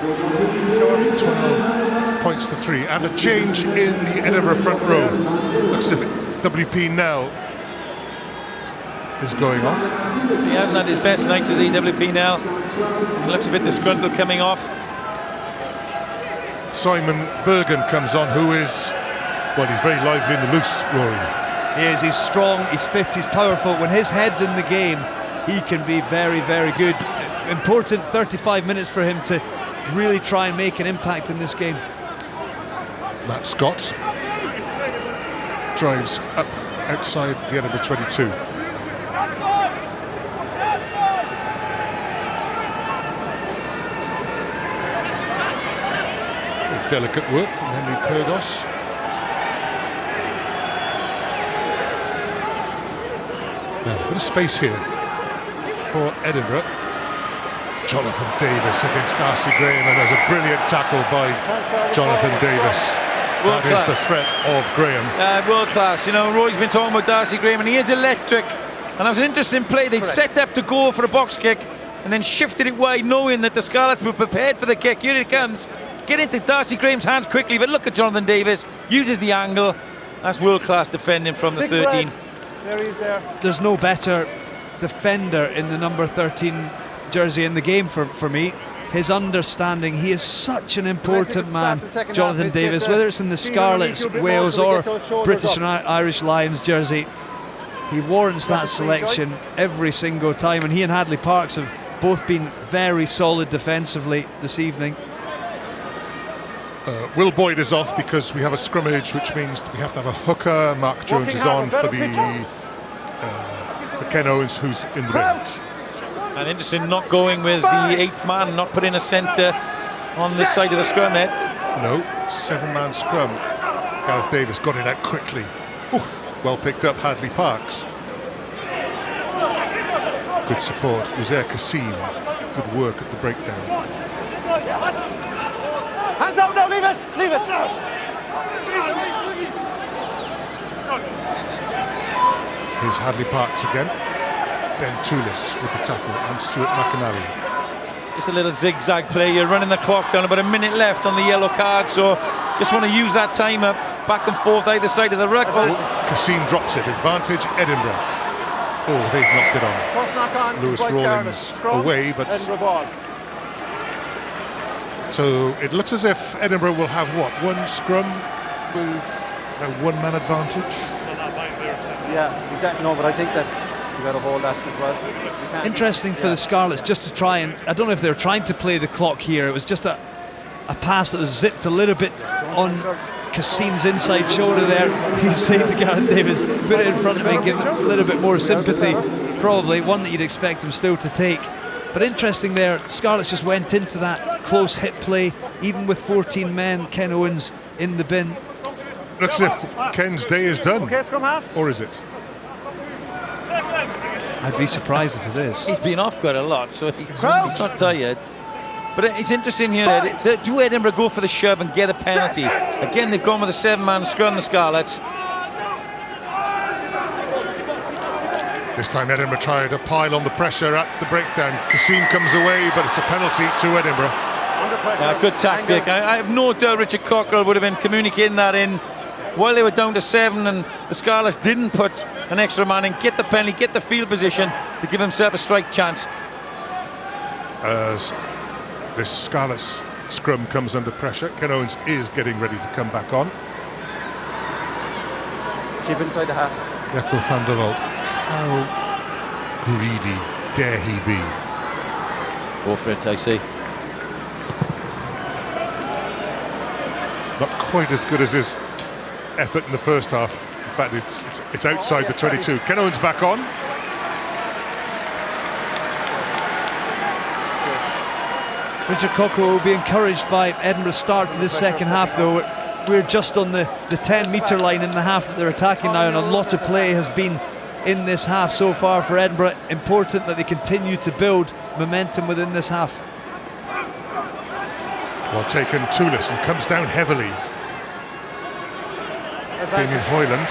12 points to 3, and a change in the Edinburgh front row. Looks as if WP Nell is going off. He hasn't had his best night as EWP now. He looks a bit disgruntled coming off. Simon Bergen comes on, who is, well, he's very lively in the loose, Rory. He is, he's strong, he's fit, he's powerful. When his head's in the game, he can be very, very good. Important 35 minutes for him to really try and make an impact in this game. Matt Scott drives up outside the Edinburgh 22. Delicate work from Henry Purgos. Now, a bit of space here for Edinburgh. Jonathan Davis against Darcy Graham, and there's a brilliant tackle by Jonathan Davis. That is the threat of Graham. World class. You know, Roy's been talking about Darcy Graham, and he is electric. And that was an interesting play. They'd set up to go for a box kick and then shifted it wide, knowing that the Scarlets were prepared for the kick. Here it comes. Get into Darcy Graham's hands quickly, but look at Jonathan Davis. Uses the angle. That's world-class defending from the 13. Red. There he is there. There's no better defender in the number 13 jersey in the game for me. His understanding, he is such an important man, Jonathan Davis, whether it's in the Scarlets, Wales or British and Irish Lions jersey. He warrants that selection every single time, and he and Hadley Parks have both been very solid defensively this evening. Will Boyd is off because we have a scrummage, which means we have to have a hooker. Mark Jones is on for Ken Owens, who's in the bench. And interesting not going with the 8th man, not putting a centre on this side of the scrum head. No, 7-man scrum. Gareth Davis got it out quickly. Ooh, well picked up, Hadley Parks. Good support. Uzair Kassim, good work at the breakdown. Hands out now, leave it, leave it. Here's Hadley Parks again. Ben Toulis with the tackle, and Stuart McAnally. Just a little zigzag play. You're running the clock down, about a minute left on the yellow card, so just want to use that time up, back and forth either side of the ruck. Kassim drops it. Advantage Edinburgh. Oh, they've knocked it on. First knock on. Lewis Rawlings away, but Edinburgh ball. So it looks as if Edinburgh will have what, one scrum with a 1-man advantage. Yeah, exactly. No, but I think that you got to hold that as well. Interesting for the Scarlets just to try and, I don't know if they're trying to play the clock here. It was just a pass that was zipped a little bit on Kassim's inside shoulder there. He's saying to Gareth Davis, put it in front of me, give him a little bit more sympathy. Probably one that you'd expect him still to take. But interesting there, Scarlets just went into that close hit play, even with 14 men, Ken Owens in the bin. Looks as if Ken's day is done. Okay, scrum half. Or is it? I'd be surprised if it is. He's been off quite a lot, so he's not tired. But it's interesting here. Do Edinburgh go for the shove and get a penalty? Again, they've gone with a 7-man scrum, the Scarlets. This time Edinburgh trying to pile on the pressure at the breakdown. Kassim comes away, but it's a penalty to Edinburgh. Under pressure. Yeah, good tactic. I have no doubt Richard Cockrell would have been communicating that in while they were down to 7 and the Scarlets didn't put an extra man in, get the penalty, get the field position to give himself a strike chance. As this Scarlets scrum comes under pressure, Ken Owens is getting ready to come back on. Keep inside the half. Jaco van der Walt, how greedy dare he be? Go for it, I see. Not quite as good as his effort in the first half. In fact, it's outside the 22. Ken Owens back on. Richard Cocker will be encouraged by Edinburgh's start to this second half, though. We're just on the 10-metre line in the half that they're attacking now, and a lot of play has been in this half so far for Edinburgh. Important that they continue to build momentum within this half. Well taken, Toulis, and comes down heavily. Damien Hoyland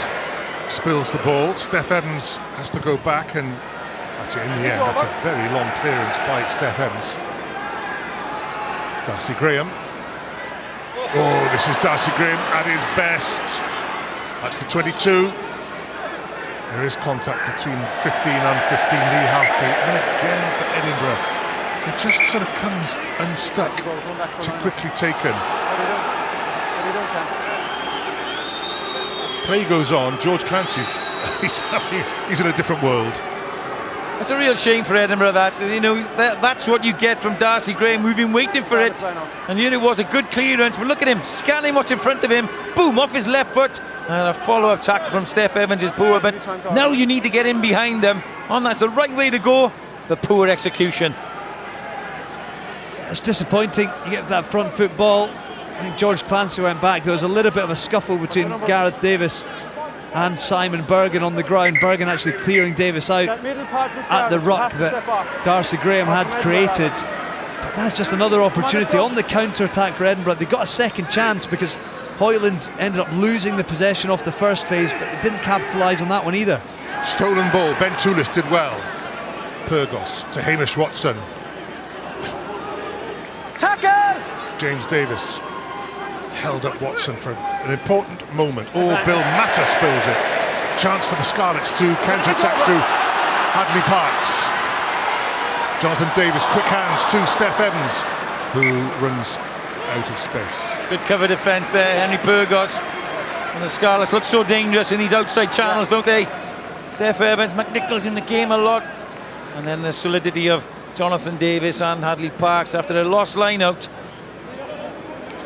spills the ball. Steph Evans has to go back, and actually in the end that's a very long clearance by Steph Evans. Darcy Graham. Oh, this is Darcy Graham at his best. That's the 22. There is contact between 15 and 15, Lee Halfpenny, and again for Edinburgh. It just sort of comes unstuck, too quickly taken. What are you doing, champ? Play goes on. George Clancy's he's in a different world. It's a real shame for Edinburgh that, you know, that's what you get from Darcy Graham. We've been waiting for it, and you know, it was a good clearance, but look at him, scanning what's in front of him, boom, off his left foot, and a follow-up tackle from Steph Evans is poor, but now you need to get in behind them, and that's the right way to go, but poor execution. It's disappointing. You get that front foot ball. I think George Clancy went back. There was a little bit of a scuffle between Gareth Davis and Simon Bergen on the ground. Bergen actually clearing Davis out at the ruck that Darcy Graham had created. But that's just another opportunity on the counter-attack for Edinburgh. They got a second chance because Hoyland ended up losing the possession off the first phase, but they didn't capitalise on that one either. Stolen ball. Ben Toulis did well. Pyrgos to Hamish Watson. Tackle! James Davis held up Watson for an important moment. Oh, Bill Matter spills it. Chance for the Scarlets to counter-attack through Hadley Parks. Jonathan Davis, quick hands to Steph Evans, who runs out of space. Good cover defence there, Henry Pyrgos. And the Scarlets look so dangerous in these outside channels, don't they? Steph Evans, McNichol's in the game a lot. And then the solidity of Jonathan Davis and Hadley Parks after a lost line out.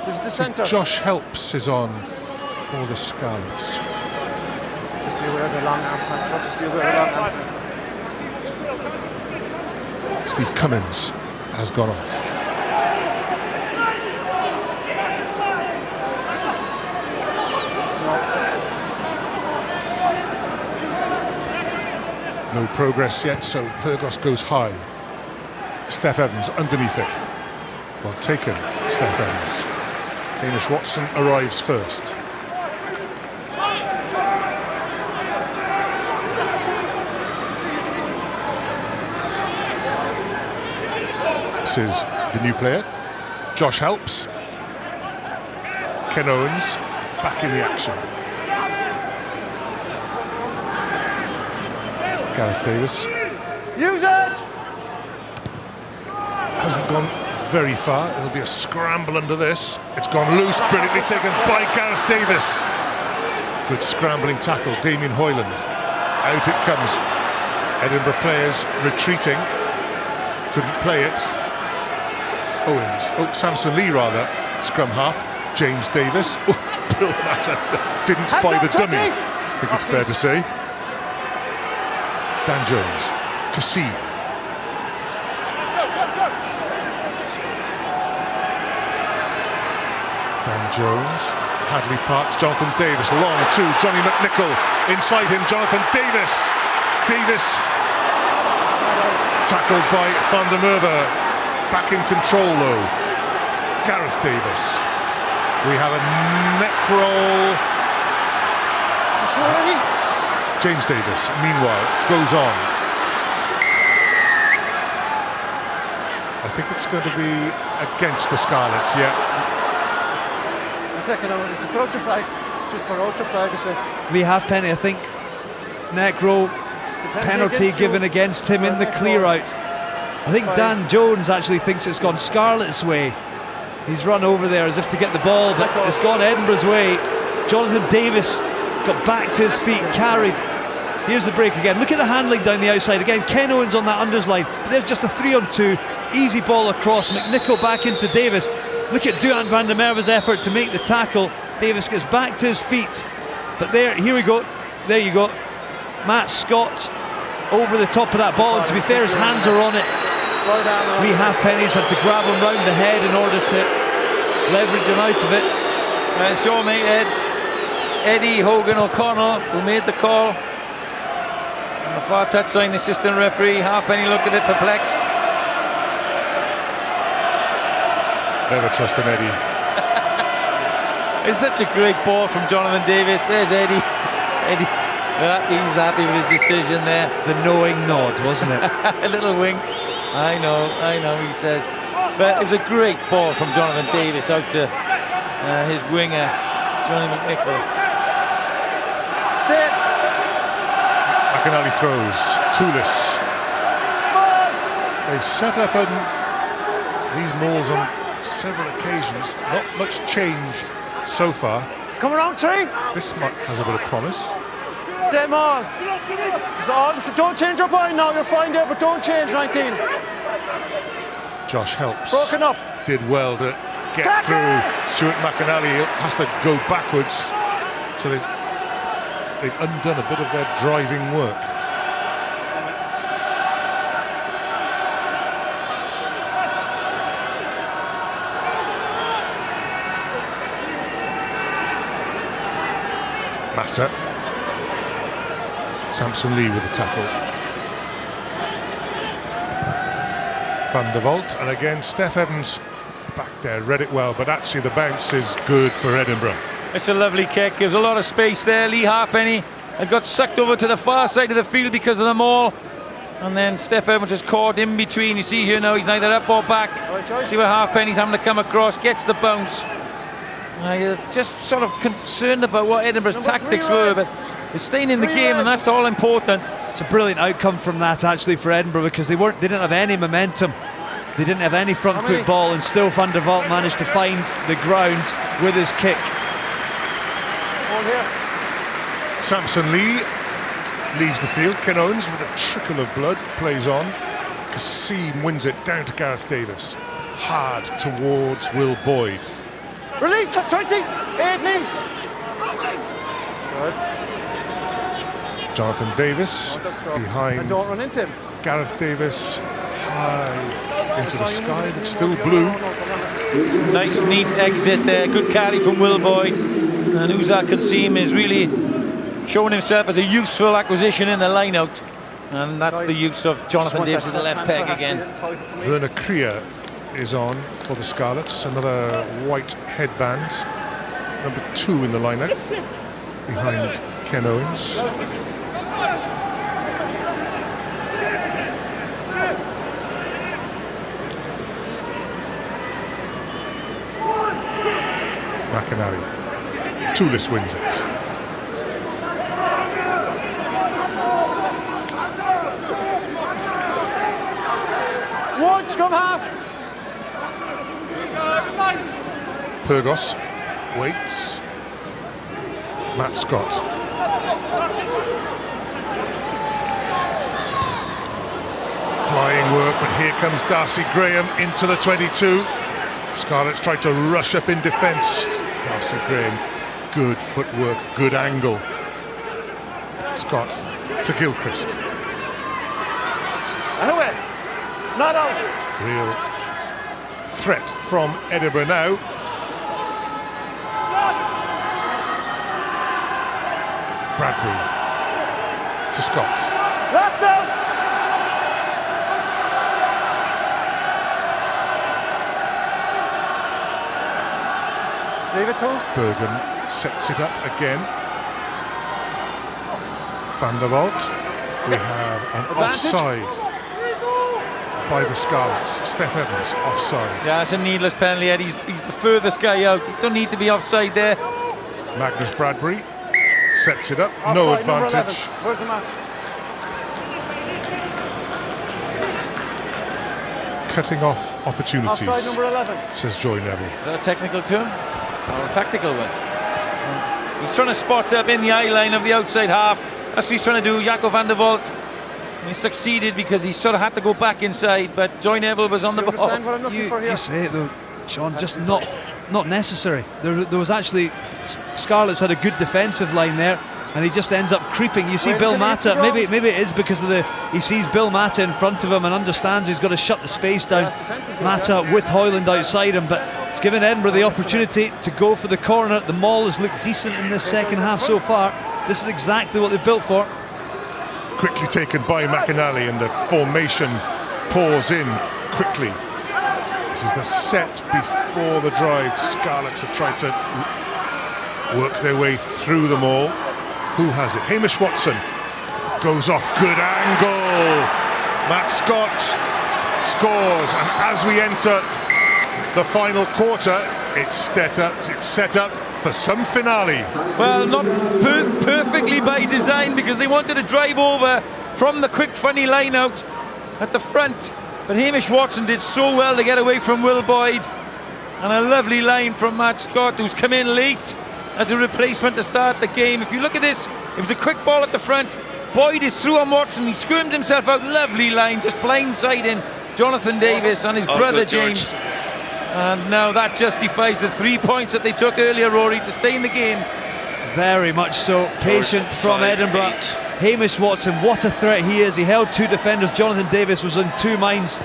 This is the centre. Josh Helps is on for the Scarlets. Just be aware of the long arm transfer. Just be aware of the long arm transfer. Steve Cummins has gone off. No progress yet, so Pyrgos goes high. Steph Evans underneath it. Well taken, Steph Evans. Hamish Watson arrives first. This is the new player, Josh Helps. Ken Owens back in the action. Gareth Davis. Use it! Hasn't gone very far. It'll be a scramble under this. It's gone loose, brilliantly taken by Gareth Davis. Good scrambling tackle, Damien Hoyland. Out it comes. Edinburgh players retreating. Couldn't play it. Samson Lee rather. Scrum half. James Davis. Bill Matter didn't buy the dummy. I think it's fair to say. Dan Jones. Kasib. Dan Jones, Hadley Parks, Jonathan Davis, long to Johnny McNichol, inside him, Jonathan Davis. Davis, tackled by Van der Merwe, back in control though. Gareth Davis. We have a neck roll. James Davis, meanwhile, goes on. I think it's going to be against the Scarlets, yeah. Just put out your flag. Just put out your flag, I say. Lee Halfpenny, I think, neck roll, penalty given against him in the clear out. I think Dan Jones actually thinks it's gone Scarlets' way. He's run over there as if to get the ball, but it's gone Edinburgh's way. Jonathan Davis got back to his feet, carried. Here's the break again. Look at the handling down the outside. Again, Ken Owens on that unders line. But there's just a 3-on-2. Easy ball across. McNichol back into Davis. Look at Duhan van der Merwe's effort to make the tackle. Davis gets back to his feet. But here we go. There you go. Matt Scott over the top of that ball. And to be fair, his hands are on it. Right arm. Lee Halfpenny's had to grab him round the head in order to leverage him out of it. Show me, Ed. Eddie Hogan O'Connell, who made the call. On the far touchline, the assistant referee. Halfpenny looked a bit perplexed. Never trust an Eddie. It's such a great ball from Jonathan Davis. There's Eddie. Eddie, he's happy with his decision there. The knowing nod, wasn't it? A little wink. I know, he says. But it was a great ball from Jonathan Davis out to his winger, Johnny McNichol. Stay. McAnally throws. Toulis. They've set up these mauls on several occasions. Not much change so far. Come around, three. This has a bit of promise. Same all. So don't change your point now. You're fine there, but don't change 19. Josh Helps. Broken up. Did well to get through. Stuart McAnally has to go backwards. So they've undone a bit of their driving work. Matter. Samson Lee with the tackle. Van der Vault, and again Steph Evans back there, read it well, but actually the bounce is good for Edinburgh. It's a lovely kick, gives a lot of space there. Lee Halfpenny had got sucked over to the far side of the field because of the maul, and then Steph Evans is caught in between. You see here now he's neither up or back. See where Halfpenny's having to come across, gets the bounce. You're just sort of concerned about what Edinburgh's tactics were, but they're staying in the game, and that's all important. It's a brilliant outcome from that actually for Edinburgh, because they didn't have any momentum, they didn't have any front foot ball, and still Van der Vault managed to find the ground with his kick. Samson Lee leaves the field. Ken Owens with a trickle of blood plays on. Kasim wins it down to Gareth Davis, hard towards Will Boyd. Release 20. 8 leave. Good. Jonathan Davis behind. And don't run into him. Gareth Davis high into the sky. It's still blue. Nice neat exit there, good carry from Will Boyd, and Uzak Kasim is really showing himself as a useful acquisition in the line-out, and that's the use of Jonathan Davis as a left peg again. Werner Krier is on for the Scarlets, another white headband, number 2 in the line-out behind Ken Owens. McAnally. Toulis wins it. One, scrum half. Pyrgos waits. Matt Scott. Flying work, but here comes Darcy Graham into the 22. Scarlets tried to rush up in defence. Darcy Graham, good footwork, good angle. Scott to Gilchrist. And away. Not out. Real threat from Edinburgh now. Bradbury to Scott. Left out. Leave it to him. Bergen sets it up again. Van der Vault. We have an offside by the Scarlets. Steph Evans offside. Yeah, it's a needless penalty, Ed. He's the furthest guy out. You don't need to be offside there. Magnus Bradbury sets it up. Offside, no number 11. advantage. Where's the man? Cutting off opportunities, Offside number 11. says Joy Neville. Is that a technical term? Or a tactical one? He's trying to spot up in the eye line of the outside half. That's what he's trying to do, Jaco van der Vault. And he succeeded because he sort of had to go back inside, but Joy Neville was on the ball. Understand what I'm looking for here? You say it though, Sean, just not necessary. There was actually, Scarlets had a good defensive line there. and he just ends up creeping. You see When Bill can he hit the Mata, maybe ground? it is because of he sees Bill Mata in front of him and understands he's got to shut the space down. Last defence was good, Mata with Hoyland outside him, but it's given Edinburgh the opportunity to go for the corner. The maul has looked decent in this second half so far. This is exactly what they've built for. Quickly taken by McInally, and the formation pours in quickly. This is the set before the drive. Scarlets have tried to work their way through them all. Who has it? Hamish Watson goes off, good angle. Matt Scott scores, and as we enter the final quarter, it's set up for some finale. Well, not perfectly by design, because they wanted to drive over from the quick funny line out at the front, but Hamish Watson did so well to get away from Will Boyd, and a lovely line from Matt Scott, who's come in late as a replacement to start the game. If you look at this, it was a quick ball at the front. Boyd is through on Watson, he squirmed himself out, lovely line, just blindsiding Jonathan Davis and his brother good, George. James. And now that justifies the 3 points that they took earlier, Rory, to stay in the game. Very much so. Patient from 5-8. Edinburgh. Hamish Watson, what a threat he is. He held two defenders. Jonathan Davis was in two minds.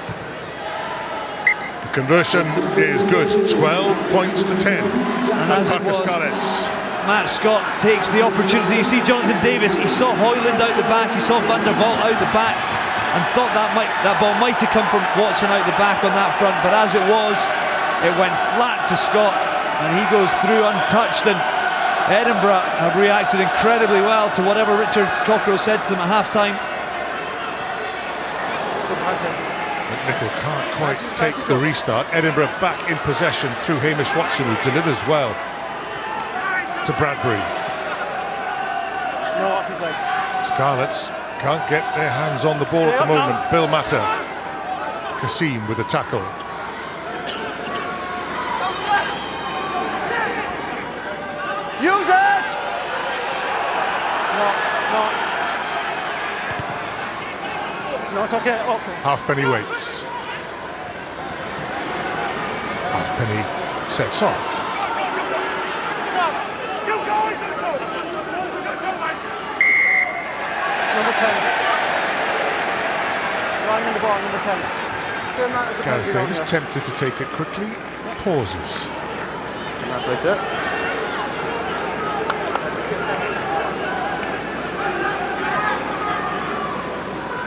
The conversion is good, 12 points to 10. And as it was, Scarlets. Matt Scott takes the opportunity. You see Jonathan Davis, he saw Hoyland out the back, he saw Van der Vault out the back, and thought that ball might have come from Watson out the back on that front, but as it was, it went flat to Scott, and he goes through untouched. And Edinburgh have reacted incredibly well to whatever Richard Cockerill said to them at half-time. Good contest. McNichol can't quite take the restart. Edinburgh back in possession through Hamish Watson, who delivers well to Bradbury. No, off his leg. Scarlets can't get their hands on the ball at the moment. Bill Mata. Kasim with a tackle. Use it! No, it's okay. Halfpenny waits. Halfpenny sets off. Number 10. Running the ball, number 10. Same man as the Gareth penalty Davis down tempted to take it quickly, pauses. there. That right there.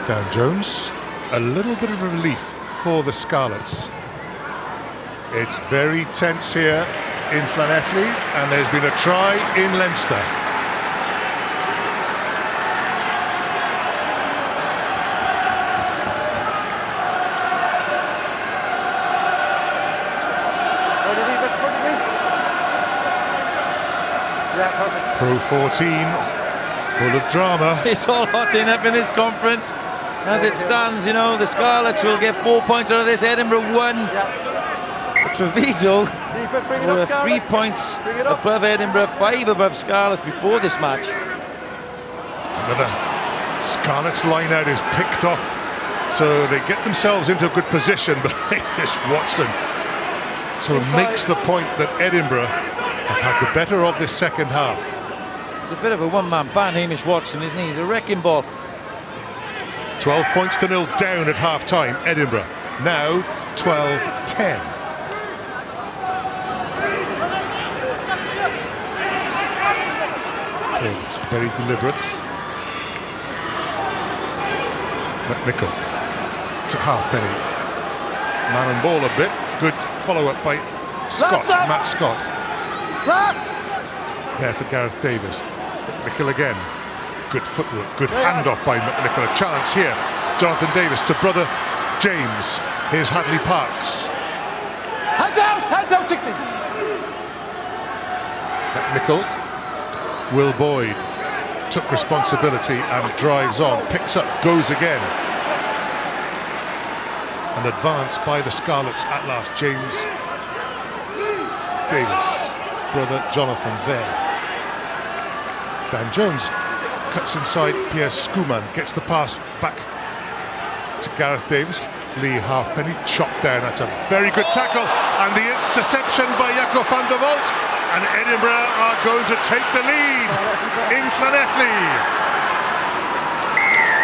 Dan Jones, a little bit of relief for the Scarlets. It's very tense here in Llanelli, and there's been a try in Leinster. Right, have you got the front for me? Yeah, perfect. Pro 14, full of drama. It's all hotting up in this conference. As it stands, you know, the Scarlets will get 4 points out of this. Edinburgh 1. Yeah. Treviso Keep it, bring it were up, 3 Scarlets. points Bring it up. above Edinburgh, 5 above Scarlets before this match. Another Scarlets line out is picked off, so they get themselves into a good position, but Hamish Watson sort of Inside. makes the point that Edinburgh have had the better of this second half. He's a bit of a one-man band, Hamish Watson, isn't he? He's a wrecking ball. 12 points to 0 down at half-time, Edinburgh. Now 12-10. It's very deliberate. McNichol to Halfpenny. Man and ball a bit. Good follow-up by Scott, Last up. Matt Scott. Last! There for Gareth Davis. McNichol again. Good footwork, good Yeah. handoff by McNichol. A chance here. Jonathan Davis to brother James. Here's Hadley Parks. Hands out, 60. McNichol. Will Boyd took responsibility and drives on. Picks up, goes again. An advance by the Scarlets at last. James Davis. Brother Jonathan there. Dan Jones cuts inside Pierre Skuman, gets the pass back to Gareth Davis. Lee Halfpenny chopped down. That's a very good tackle, and the interception by Jaco van der Vault, and Edinburgh are going to take the lead in Llanelli.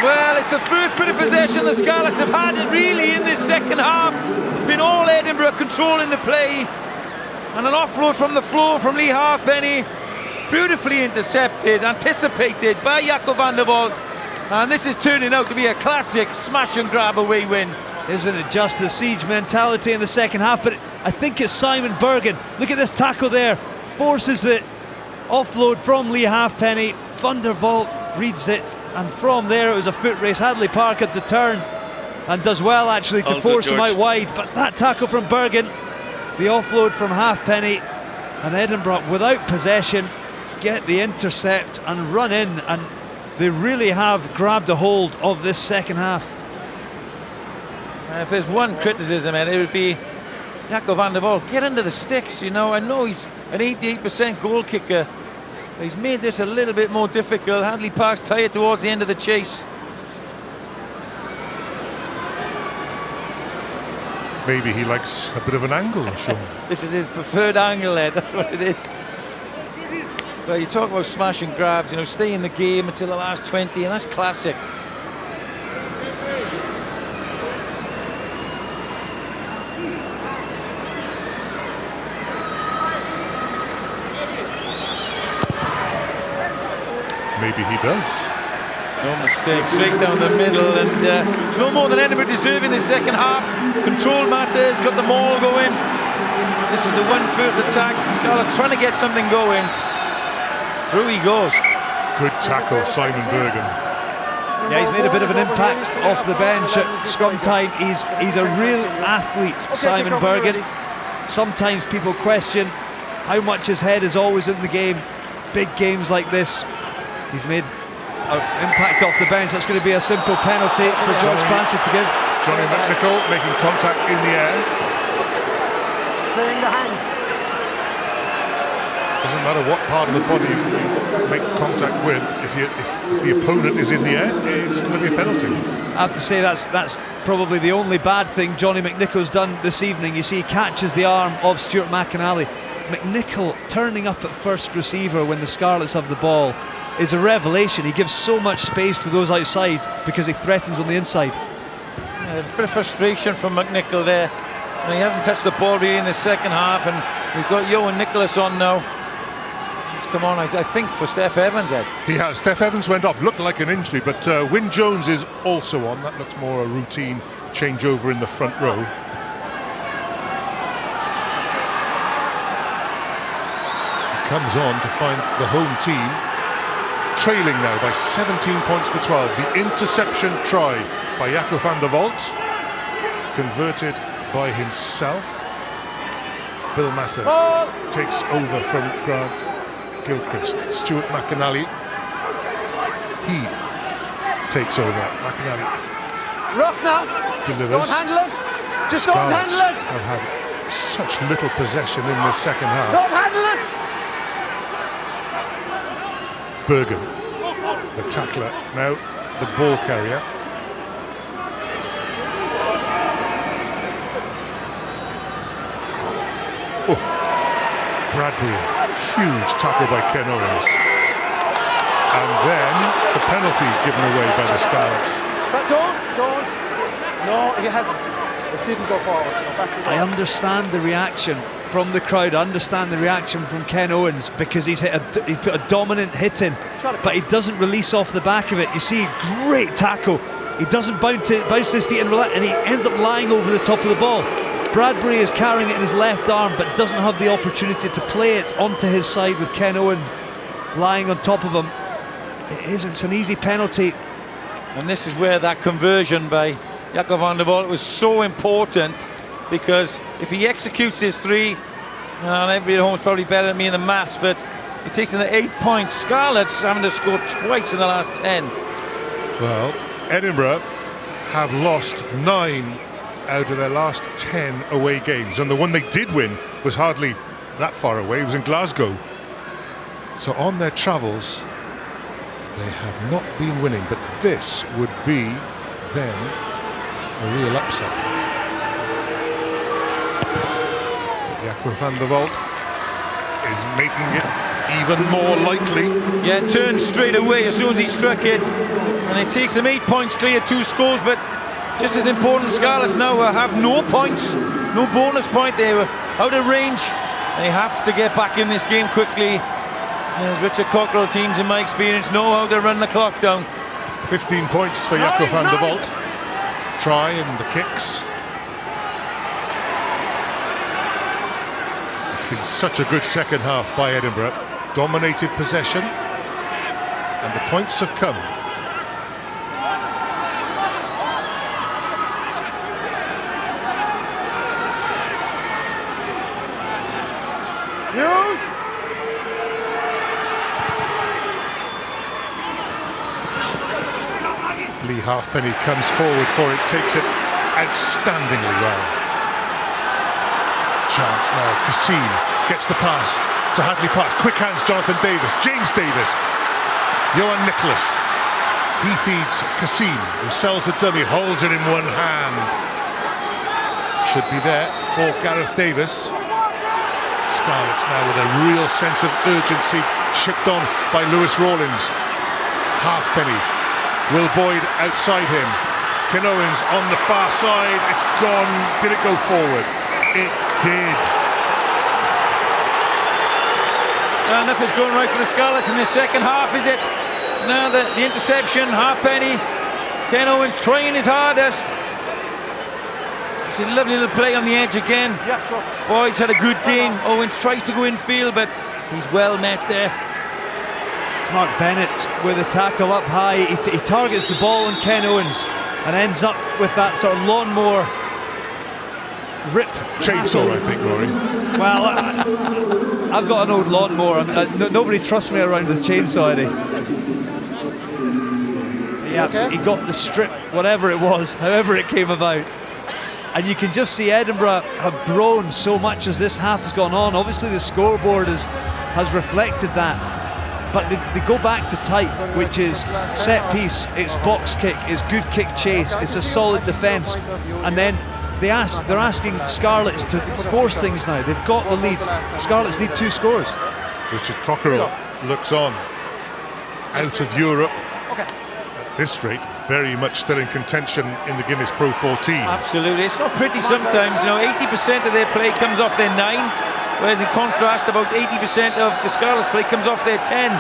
Well, it's the first bit of possession the Scarlets have had it really in this second half. It's been all Edinburgh controlling the play, and an offload from the floor from Lee Halfpenny, beautifully intercepted, anticipated by Jaco van der Walt, and this is turning out to be a classic smash and grab away win. Isn't it just the siege mentality in the second half? But I think it's Simon Bergen. Look at this tackle there, forces the offload from Lee Halfpenny. Van der Walt reads it, and from there it was a foot race. Hadley Parker to turn and does well actually to force him out wide, but that tackle from Bergen, the offload from Halfpenny, and Edinburgh without possession get the intercept and run in, and they really have grabbed a hold of this second half. And if there's one criticism, it would be Jaco van der Walt, get under the sticks, you know. I know he's an 88% goal kicker, but he's made this a little bit more difficult. Hadley Park's tired towards the end of the chase. Maybe he likes a bit of an angle, Sean. This is his preferred angle, Ed, that's what it is. Well, you talk about smash and grabs, you know, stay in the game until the last 20, and that's classic. Maybe he does. No mistake, straight down the middle, and it's no more than Edinburgh deserving this second half. Control matters, got the maul going. This is the one first attack. Scarlets trying to get something going. Through he goes. Good tackle, Simon Bergen. Yeah, he's made a bit of an impact off the bench at scrum time. He's a real athlete, Simon Bergen. Sometimes people question how much his head is always in the game. Big games like this, he's made an impact off the bench. That's going to be a simple penalty for George Clancy to give. Johnny McNichol making contact in the air. Playing the hand. Doesn't matter what part of the body you make contact with, if the opponent is in the air, it's going to be a penalty. I have to say that's probably the only bad thing Johnny McNichol's done this evening. You see, he catches the arm of Stuart McAnally. McNichol turning up at first receiver when the Scarlets have the ball is a revelation. He gives so much space to those outside because he threatens on the inside. Yeah, there's a bit of frustration from McNichol there. And he hasn't touched the ball really in the second half, and we've got Johan Nicholas on now. He's come on, I think, for Steph Evans, Ed. He has. Steph Evans went off, looked like an injury, but Wyn Jones is also on. That looks more a routine changeover in the front row. He comes on to find the home team trailing now by 17 points to 12. The interception try by Jaco van der Walt, converted by himself. Bill Matter takes over from Grant Gilchrist. Stuart McAnally, he takes over. McAnally Rock now. delivers. Don't handle it. Just don't Scarlets handle it. have had such little possession in the second half. Don't handle it. Bergen, the tackler, now the ball carrier. Oh, Bradbury, huge tackle by Ken Owens. And then the penalty given away by the Scarlets. But don't. No, he hasn't. It didn't go forward. I understand the reaction from the crowd. I understand the reaction from Ken Owens because he's put a dominant hit in, but he doesn't release off the back of it. You see, great tackle. He doesn't bounce his feet and he ends up lying over the top of the ball. Bradbury is carrying it in his left arm, but doesn't have the opportunity to play it onto his side with Ken Owen lying on top of him. It's an easy penalty. And this is where that conversion by Jaco van der Walt was so important, because if he executes his three, and everybody at home is probably better than me in the maths, but he takes it at 8 points. Scarlets having to score twice in the last 10. Well, Edinburgh have lost 9 out of their last 10 away games, and the one they did win was hardly that far away. It was in Glasgow. So on their travels, they have not been winning, but this would be then a real upset. Jaco van der Walt is making it even more likely. Yeah, turned straight away as soon as he struck it, and it takes them 8 points clear, 2 scores. But just as important, Scarlets now have no points, no bonus point. They were out of range. They have to get back in this game quickly. As Richard Cockrell teams, in my experience, know how to run the clock down. 15 points for Jaco van der Walt. Try and the kicks. It's been such a good second half by Edinburgh. Dominated possession, and the points have come. Lee Halfpenny comes forward for it, takes it outstandingly well. Chance now, Kassim gets the pass to Hadley Park. Quick hands, Jonathan Davis, James Davis, Johan Nicholas. He feeds Kassim, who sells the dummy, holds it in one hand. Should be there for Gareth Davis. Scarlets now with a real sense of urgency, shipped on by Lewis Rawlins. Halfpenny. Will Boyd outside him. Ken Owens on the far side. It's gone. Did it go forward? It did. Well, nothing's going right for the Scarlets in this second half, is it? Now the interception, Halfpenny. Ken Owens trying his hardest. It's a lovely little play on the edge again. Yeah, sure. Boyd's had a good game. Owens tries to go infield, but he's well met there. Mark Bennett with a tackle up high. He targets the ball on Ken Owens and ends up with that sort of lawnmower rip. Chainsaw, I think, Rory. Well, I've got an old lawnmower. Nobody trusts me around with a chainsaw, Eddie. Yeah, okay. He got the strip, whatever it was, however it came about. And you can just see Edinburgh have grown so much as this half has gone on. Obviously the scoreboard has reflected that. But they go back to type, which is set piece, it's box kick, it's good kick chase, it's a solid defence. And then they're asking Scarlets to force things now. They've got the lead. Scarlets need 2 scores. Richard Cockerell looks on. Out of Europe. At this rate, very much still in contention in the Guinness Pro 14. Absolutely. It's not pretty sometimes. 80% of their play comes off their 9. Whereas in contrast, about 80% of the Scarlets play comes off their 10.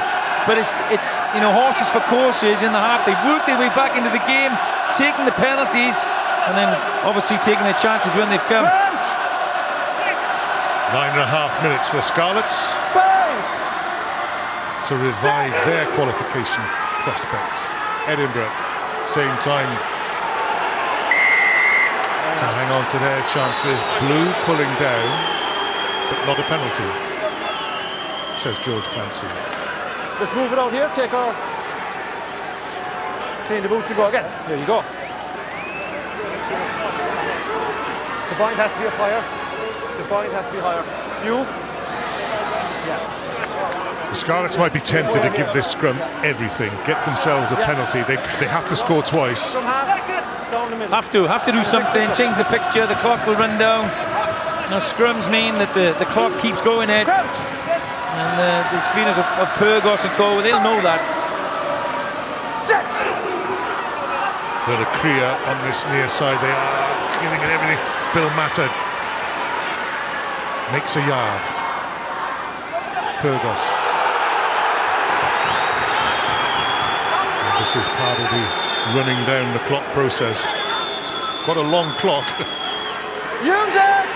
But it's horses for courses in the half. They work their way back into the game, taking the penalties, and then obviously taking their chances when they've come. 9.5 minutes for the Scarlets to revive their qualification prospects. Edinburgh, same time, to hang on to their chances. Blue pulling down. But not a penalty, says George Clancy. Let's move it out here, take our... Clean the boots, we go again. There you go. The bind has to be up higher. The bind has to be higher. You? Yeah. The Scarlets might be tempted to give this scrum everything, get themselves a penalty. They have to score twice. Have to do something, change the picture, the clock will run down. Now scrums mean that the clock keeps going, Ed. And the experience of Pyrgos and Co, they'll know that. Set! For the Kriya on this near side, they are giving it everything. Bill Matter makes a yard. Pyrgos. And this is part of the running down the clock process. What a long clock. Use it!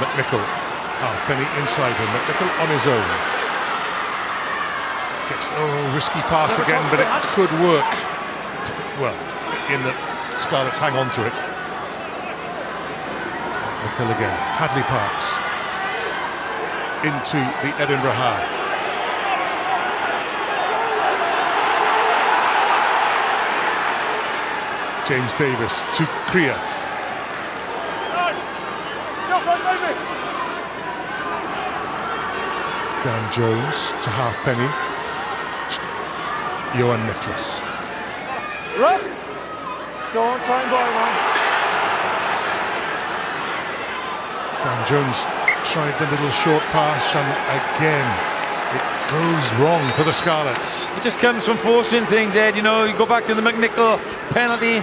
McNichol, Halfpenny inside him. McNichol on his own. Gets risky pass again, but it could work. Well, in that Scarlets hang on to it. McNichol again. Hadley Parks into the Edinburgh half. James Davis to Kriya. Dan Jones to Halfpenny. Johan Nicholas. Rook! Don't try and buy one. Dan Jones tried the little short pass, and again it goes wrong for the Scarlets. It just comes from forcing things, Ed. You know, you go back to the McNichol penalty,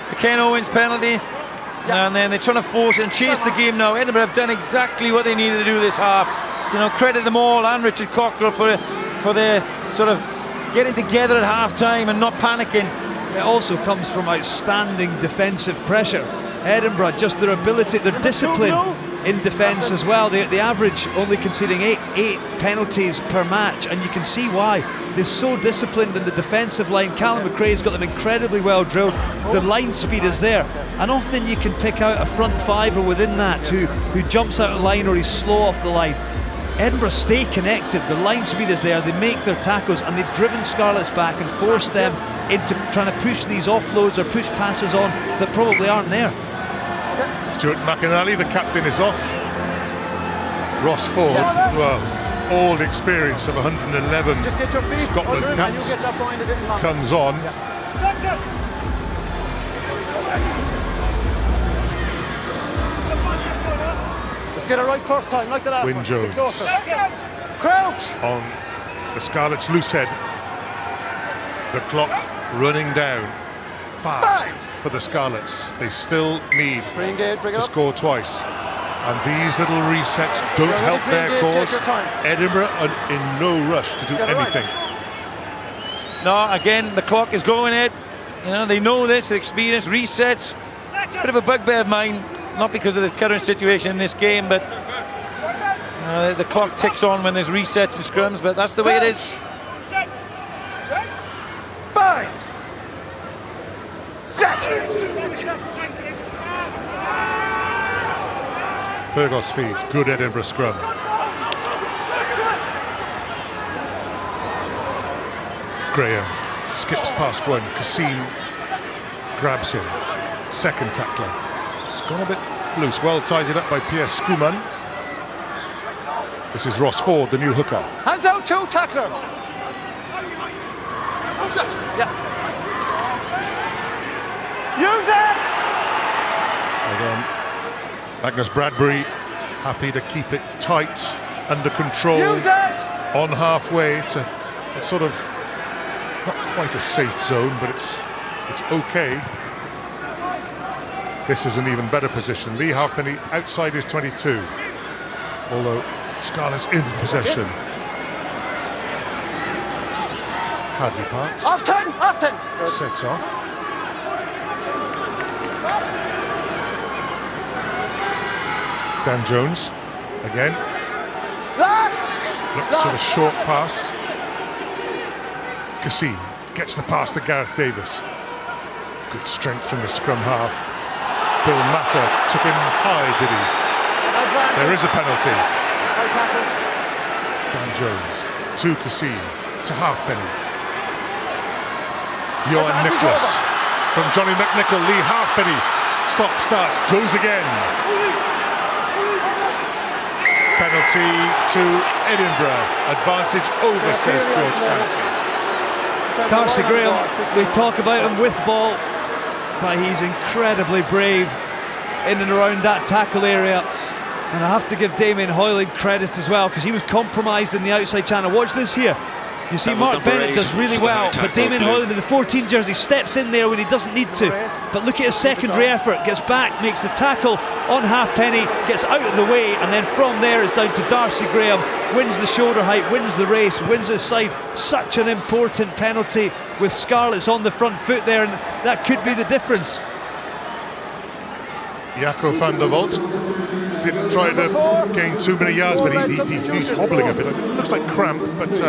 the Ken Owens penalty, and then they're trying to force it and chase the game now. Edinburgh have done exactly what they needed to do this half. You know, credit them all and Richard Cockrell for their sort of getting together at half-time and not panicking. It also comes from outstanding defensive pressure. Edinburgh, just their ability, their discipline in defence as well. The average only conceding eight penalties per match, and you can see why. They're so disciplined in the defensive line. Callum McRae's got them incredibly well drilled. The line speed is there, and often you can pick out a front fiver within that who jumps out of line or he's slow off the line. Edinburgh stay connected, the line speed is there, they make their tackles, and they've driven Scarlets back and forced them into trying to push these offloads or push passes on that probably aren't there. Stuart McInally, the captain, is off. Ross Ford, well, all experience of 111 Just get your feet Scotland under him and you caps, get that point a little longer. comes on. Let's get it right first time, like the last Wyn one. Jones. Get closer. Crouch! On the Scarlets' loose head. The clock running down fast for the Scarlets. They still need Bring it to up. score twice. And these little resets don't You're help ready, their Green Gate, cause. take your time. Edinburgh are in no rush to do Get it right. anything. No, again, the clock is going, Ed. You know, they know this, experience, resets. It's a bit of a bugbear of mine, not because of the current situation in this game, but the clock ticks on when there's resets and scrums, but that's the way it is. Bind! Set! Burgos feeds, good Edinburgh scrum. Graham skips past one, Kassim grabs him, second tackler. It's gone a bit loose, well tidied up by Pierre Skuman. This is Ross Ford, the new hooker. Hands out, two, tackler! Yeah. Use it! Again, Magnus Bradbury happy to keep it tight, under control. Use it! On halfway, it's sort of not quite a safe zone, but it's okay. This is an even better position. Lee Halfpenny outside his 22, although Scarlett's in possession. Hadley Parks Off 10, off 10. sets off. Dan Jones again Last! looks for the short pass. Kassim gets the pass to Gareth Davis. Good strength from the scrum half. Bill Matter took him high, did he? Advantage. There is a penalty. High tackle. Dan Jones to Kassim to Halfpenny. Johan Advantage Nicholas over. from Johnny McNichol. Lee Halfpenny stop starts goes again. Penalty to Edinburgh. Advantage over, says George Clancy. Darcy Graham, we talk about him with ball, but he's incredibly brave in and around that tackle area. And I have to give Damien Hoyland credit as well, because he was compromised in the outside channel. Watch this here. You see, That was Mark number Bennett 8 does really for the well, high but tackle, Damien Blue. Hoyland in the 14 jersey steps in there when he doesn't need to. But look at his secondary effort, gets back, makes the tackle on Halfpenny, gets out of the way, and then from there it's down to Darcy Graham, wins the shoulder height, wins the race, wins his side. Such an important penalty with Scarlets on the front foot there, and that could be the difference. Jaco van der Walt didn't try to gain too many yards, but he's hobbling a bit. It looks like cramp, but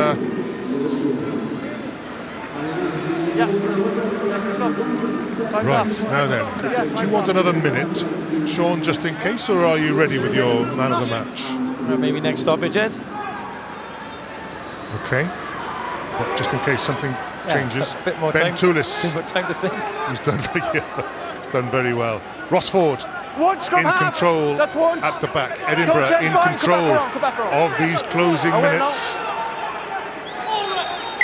Yeah. right, now then, do you want another minute, Sean, just in case, or are you ready with your man of the match? Maybe next stoppage, Ed. Okay, but just in case something changes. A bit more Ben time. Toulis, Bit more time to think. who's done very well. Ross Ford One scrum in half. control That's once. at the back. Edinburgh change in mind. control Go back round. of these closing Away now. minutes.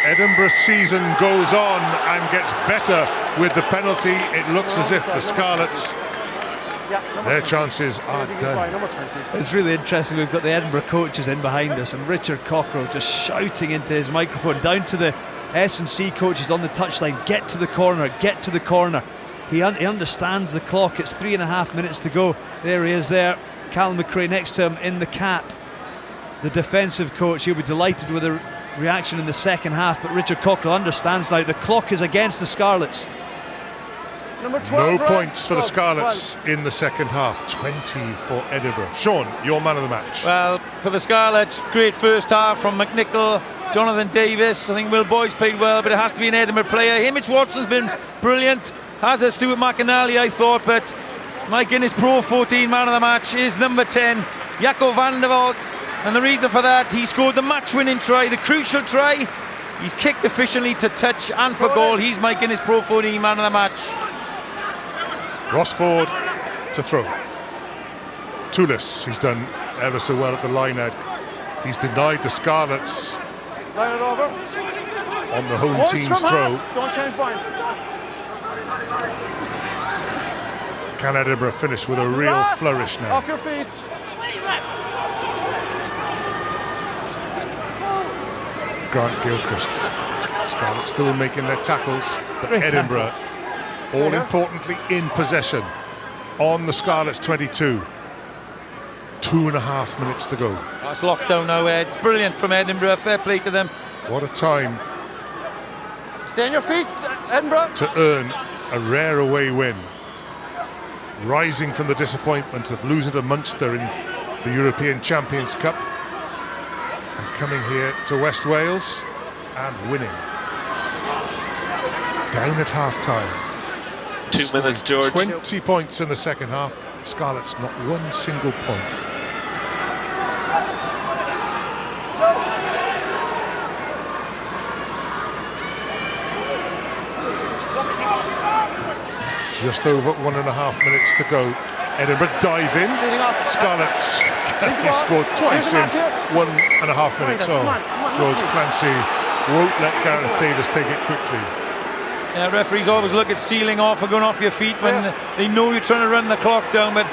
Edinburgh's season goes on and gets better with the penalty. It looks as if the Scarlets their chances are done. Number 20. It's really interesting. We've got the Edinburgh coaches in behind us, and Richard Cockrell just shouting into his microphone down to the S&C coaches on the touchline, get to the corner, get to the corner. He understands the clock. It's 3.5 minutes to go. There he is there. Callum McRae next to him in the cap. The defensive coach, he'll be delighted with the reaction in the second half, but Richard Cockrell understands now the clock is against the Scarlets. Number 12. No points for the Scarlets in the second half. 20 for Edinburgh. Sean, your man of the match. Well, for the Scarlets, great first half from McNichol, Jonathan Davis. I think Will Boyd's played well, but it has to be an Edinburgh player. Hamish Watson's been brilliant, as has Stuart McAnally, I thought, but my goodness, Pro 14 man of the match is number 10, Jaco van der Valk. And the reason for that, he scored the match-winning try, the crucial try. He's kicked efficiently to touch and for goal. He's my Guinness Pro 14 man of the match. Ross Ford to throw. Toulis, he's done ever so well at the line-out. He's denied the Scarlets Line it over. on the home Points team's from throw. half. Don't change point. Can Edinburgh finish with a real Half. flourish now? Off your feet. Grant Gilchrist. Scarlets still making their tackles, but Great Edinburgh all importantly in possession on the Scarlets 22. 2.5 minutes to go. That's locked down now, Ed. It's brilliant from Edinburgh. Fair play to them. What a time Stay on your feet, Edinburgh. to earn a rare away win. Rising from the disappointment of losing to Munster in the European Champions Cup and coming here to West Wales and winning. Down at half-time. 2 minutes, George. 20 points in the second half. Scarlets not one single point. Just over 1.5 minutes to go. Edinburgh dive in. Sealing off. Scarlets he scored twice in 1.5 minutes. Come Oh, on, come on, George come on. Clancy won't let Gareth Davis take it quickly. Yeah, referees always look at sealing off or going off your feet when they know you're trying to run the clock down, but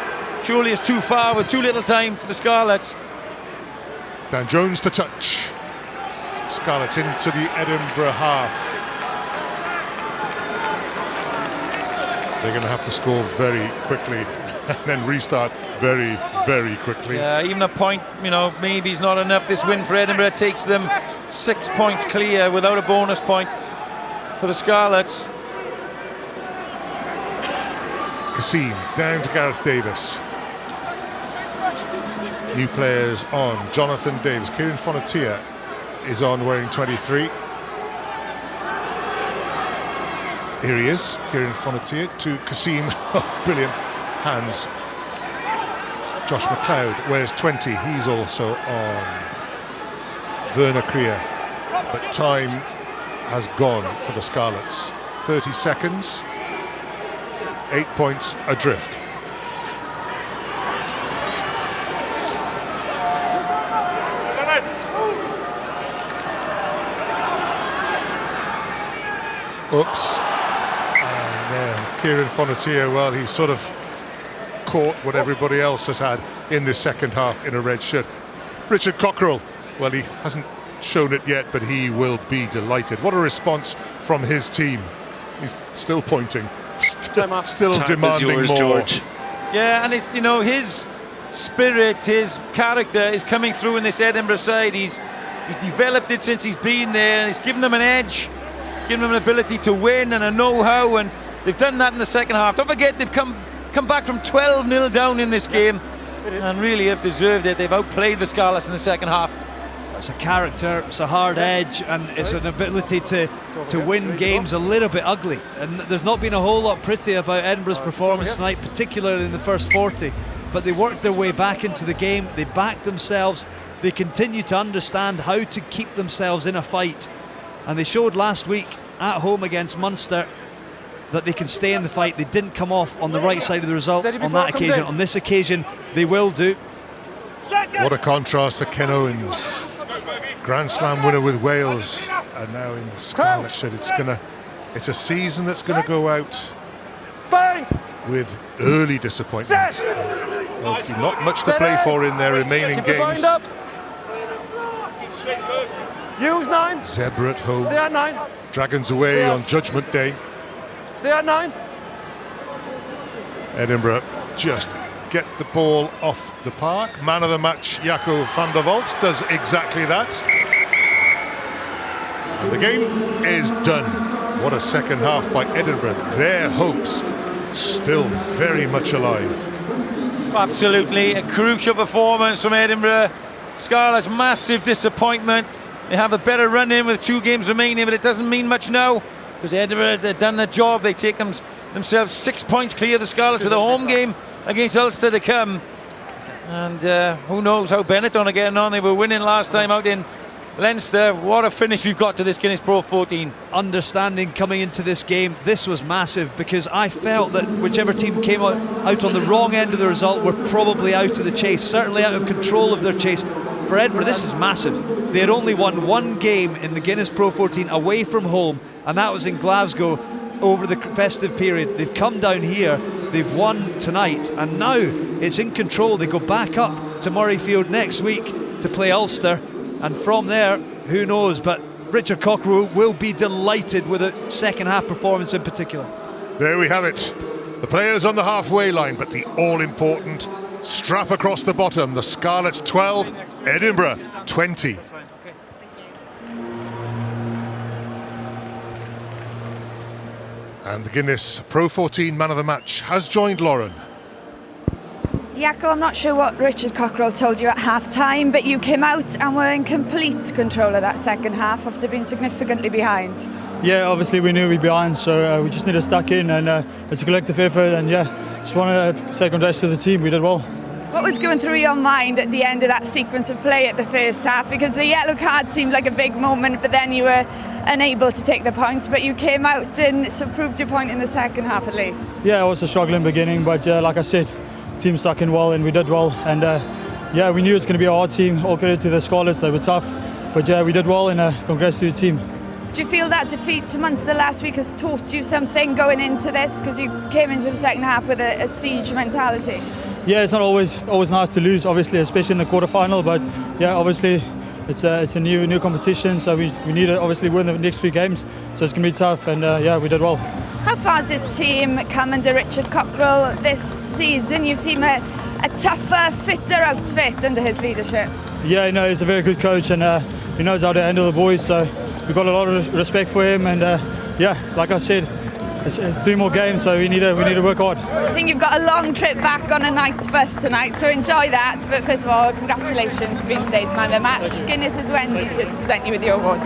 surely it's too far with too little time for the Scarlets. Dan Jones to touch. Scarlets into the Edinburgh half. They're going to have to score very quickly and then restart very, very quickly. Yeah, even a point, maybe is not enough. This win for Edinburgh takes them 6 points clear without a bonus point for the Scarlets. Kassim down to Gareth Davis. New players on. Jonathan Davis. Kieran Fonatia is on wearing 23. Here he is, Kieran Fonatia to Kassim. Brilliant hands. Josh McLeod wears 20. He's also on. Werner Krier. But time has gone for the Scarlets. 30 seconds. 8 points adrift. Oops. And Kieran Fonatia, well, he's sort of caught what everybody else has had in this second half in a red shirt. Richard Cockrell, well, he hasn't shown it yet, but he will be delighted. What a response from his team. He's still pointing, still Time demanding is yours, more. George. Yeah, and it's, his spirit, his character is coming through in this Edinburgh side. He's developed it since he's been there, and it's given them an edge. It's given them an ability to win and a know-how, and they've done that in the second half. Don't forget, they've come back from 12-0 down in this game, and really have deserved it. They've outplayed the Scarlets in the second half. It's a character, it's a hard edge, and it's an ability to win games a little bit ugly. And there's not been a whole lot pretty about Edinburgh's performance tonight, particularly in the first 40. But they worked their way back into the game, they backed themselves, they continue to understand how to keep themselves in a fight. And they showed last week at home against Munster that they can stay in the fight. They didn't come off on the right side of the result on that occasion. On this occasion, they will do. What a contrast for Ken Owens. Grand Slam winner with Wales, and now in the Scarlet shirt. It's a season that's gonna go out Bang! with early disappointment. Well, not much to play for in their remaining Keep your games. mind up. Use 9. Zebra at home, Stay on 9. Dragons away Stay on Judgment Day. Stay on 9. Edinburgh just get the ball off the park. Man of the match, Jaco van der Walt, does exactly that. And the game is done. What a second half by Edinburgh. Their hopes still very much alive. Absolutely, a crucial performance from Edinburgh. Scarlets, massive disappointment. They have a better run in with 2 games remaining, but it doesn't mean much now because Edinburgh, they've done their job. They take themselves 6 points clear of the Scarlets with a home game against Ulster to come. And who knows how Benetton are getting on. They were winning last time out in Leinster. What a finish we've got to this Guinness Pro 14. Understanding coming into this game, this was massive because I felt that whichever team came out on the wrong end of the result were probably out of the chase, certainly out of control of their chase. For Edinburgh, this is massive. They had only won 1 game in the Guinness Pro 14 away from home, and that was in Glasgow over the festive period. They've come down here, they've won tonight, and now it's in control. They go back up to Murrayfield next week to play Ulster, and from there, who knows, but Richard Cockerell will be delighted with a second half performance in particular. There we have it. The players on the halfway line, but the all-important strap across the bottom. The Scarlets 12, Edinburgh 20. And the Guinness Pro 14 man of the match has joined Lauren. Jaco, I'm not sure what Richard Cockerell told you at half-time, but you came out and were in complete control of that second half after being significantly behind. Yeah, obviously we knew we'd be behind, so we just need to stack in, and it's a collective effort, and yeah, just want to say congrats to the team. We did well. What was going through your mind at the end of that sequence of play at the first half? Because the yellow card seemed like a big moment, but then you were unable to take the points, but you came out and so proved your point in the second half at least. Yeah, it was a struggling beginning, but like I said, team stuck in well and we did well, and yeah, we knew it was going to be a hard team. All credit to the Scarlets, they were tough, but yeah, we did well, and congrats to the team. Do you feel that defeat to Munster last week has taught you something going into this, because you came into the second half with a siege mentality? Yeah, it's not always nice to lose, obviously, especially in the quarterfinal, but yeah, obviously it's a new competition, so we need to obviously win the next 3 games, so it's going to be tough, and yeah, we did well. How far has this team come under Richard Cockerell this season? You seem a tougher, fitter outfit under his leadership. Yeah, no, he's a very good coach, and he knows how to handle the boys, so we've got a lot of respect for him, and yeah, like I said, it's 3 more games, so we need to work hard. I think you've got a long trip back on a night bus tonight, so enjoy that. But first of all, congratulations for being today's man of the match. Guinness is Wendy's here to present you with your award.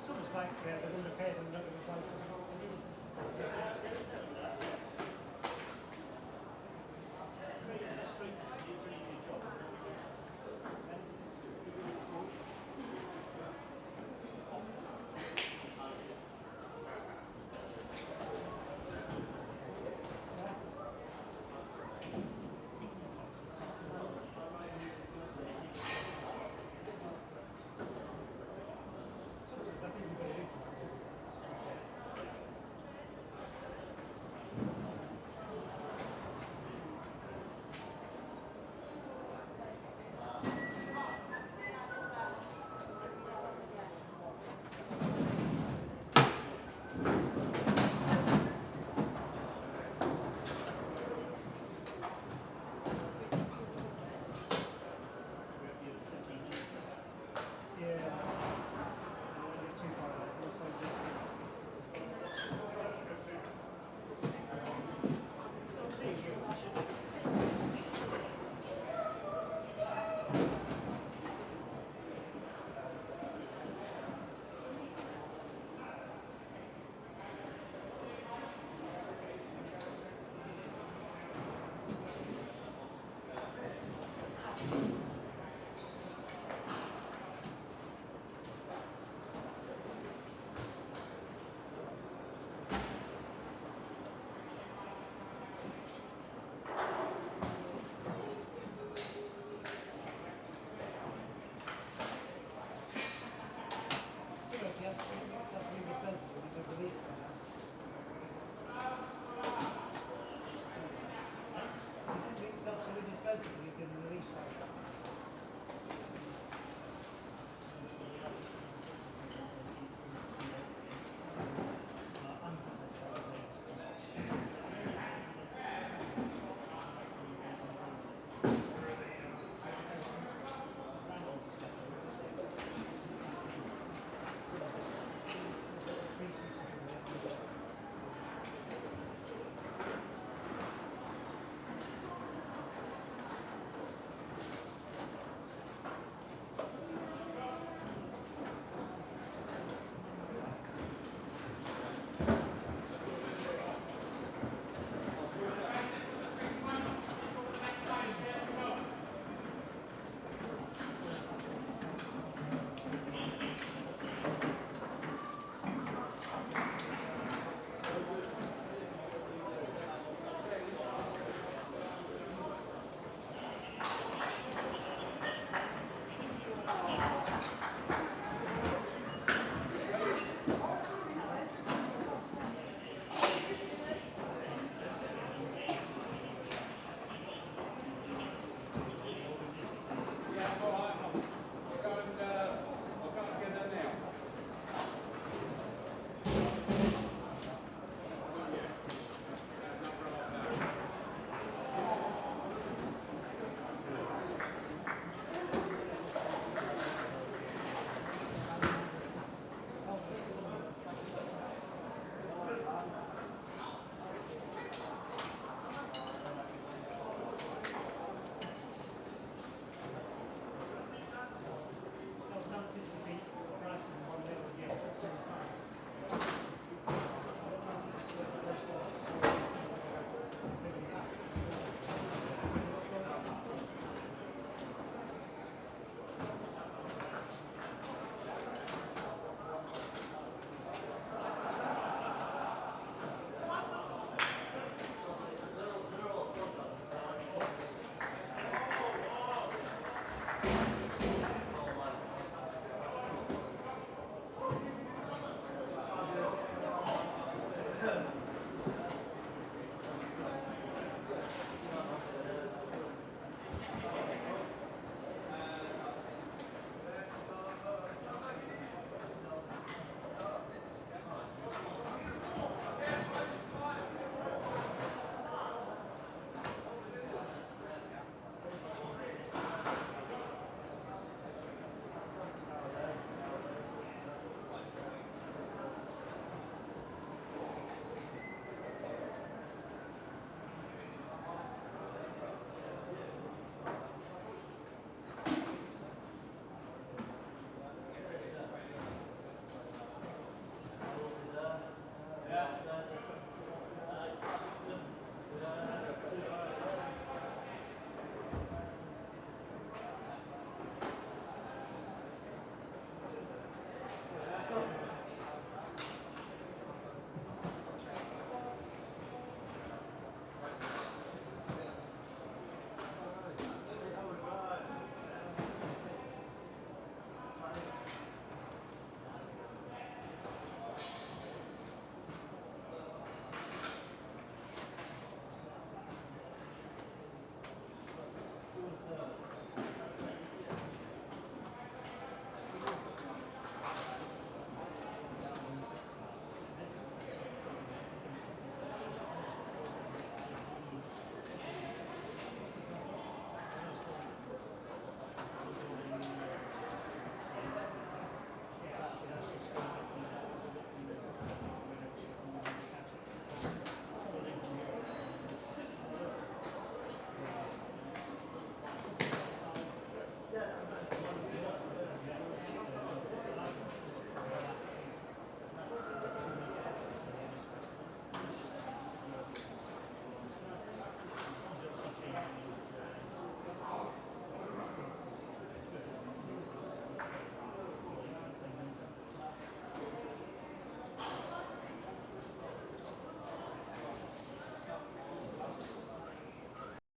It's almost like they're underpaid and nobody wants to.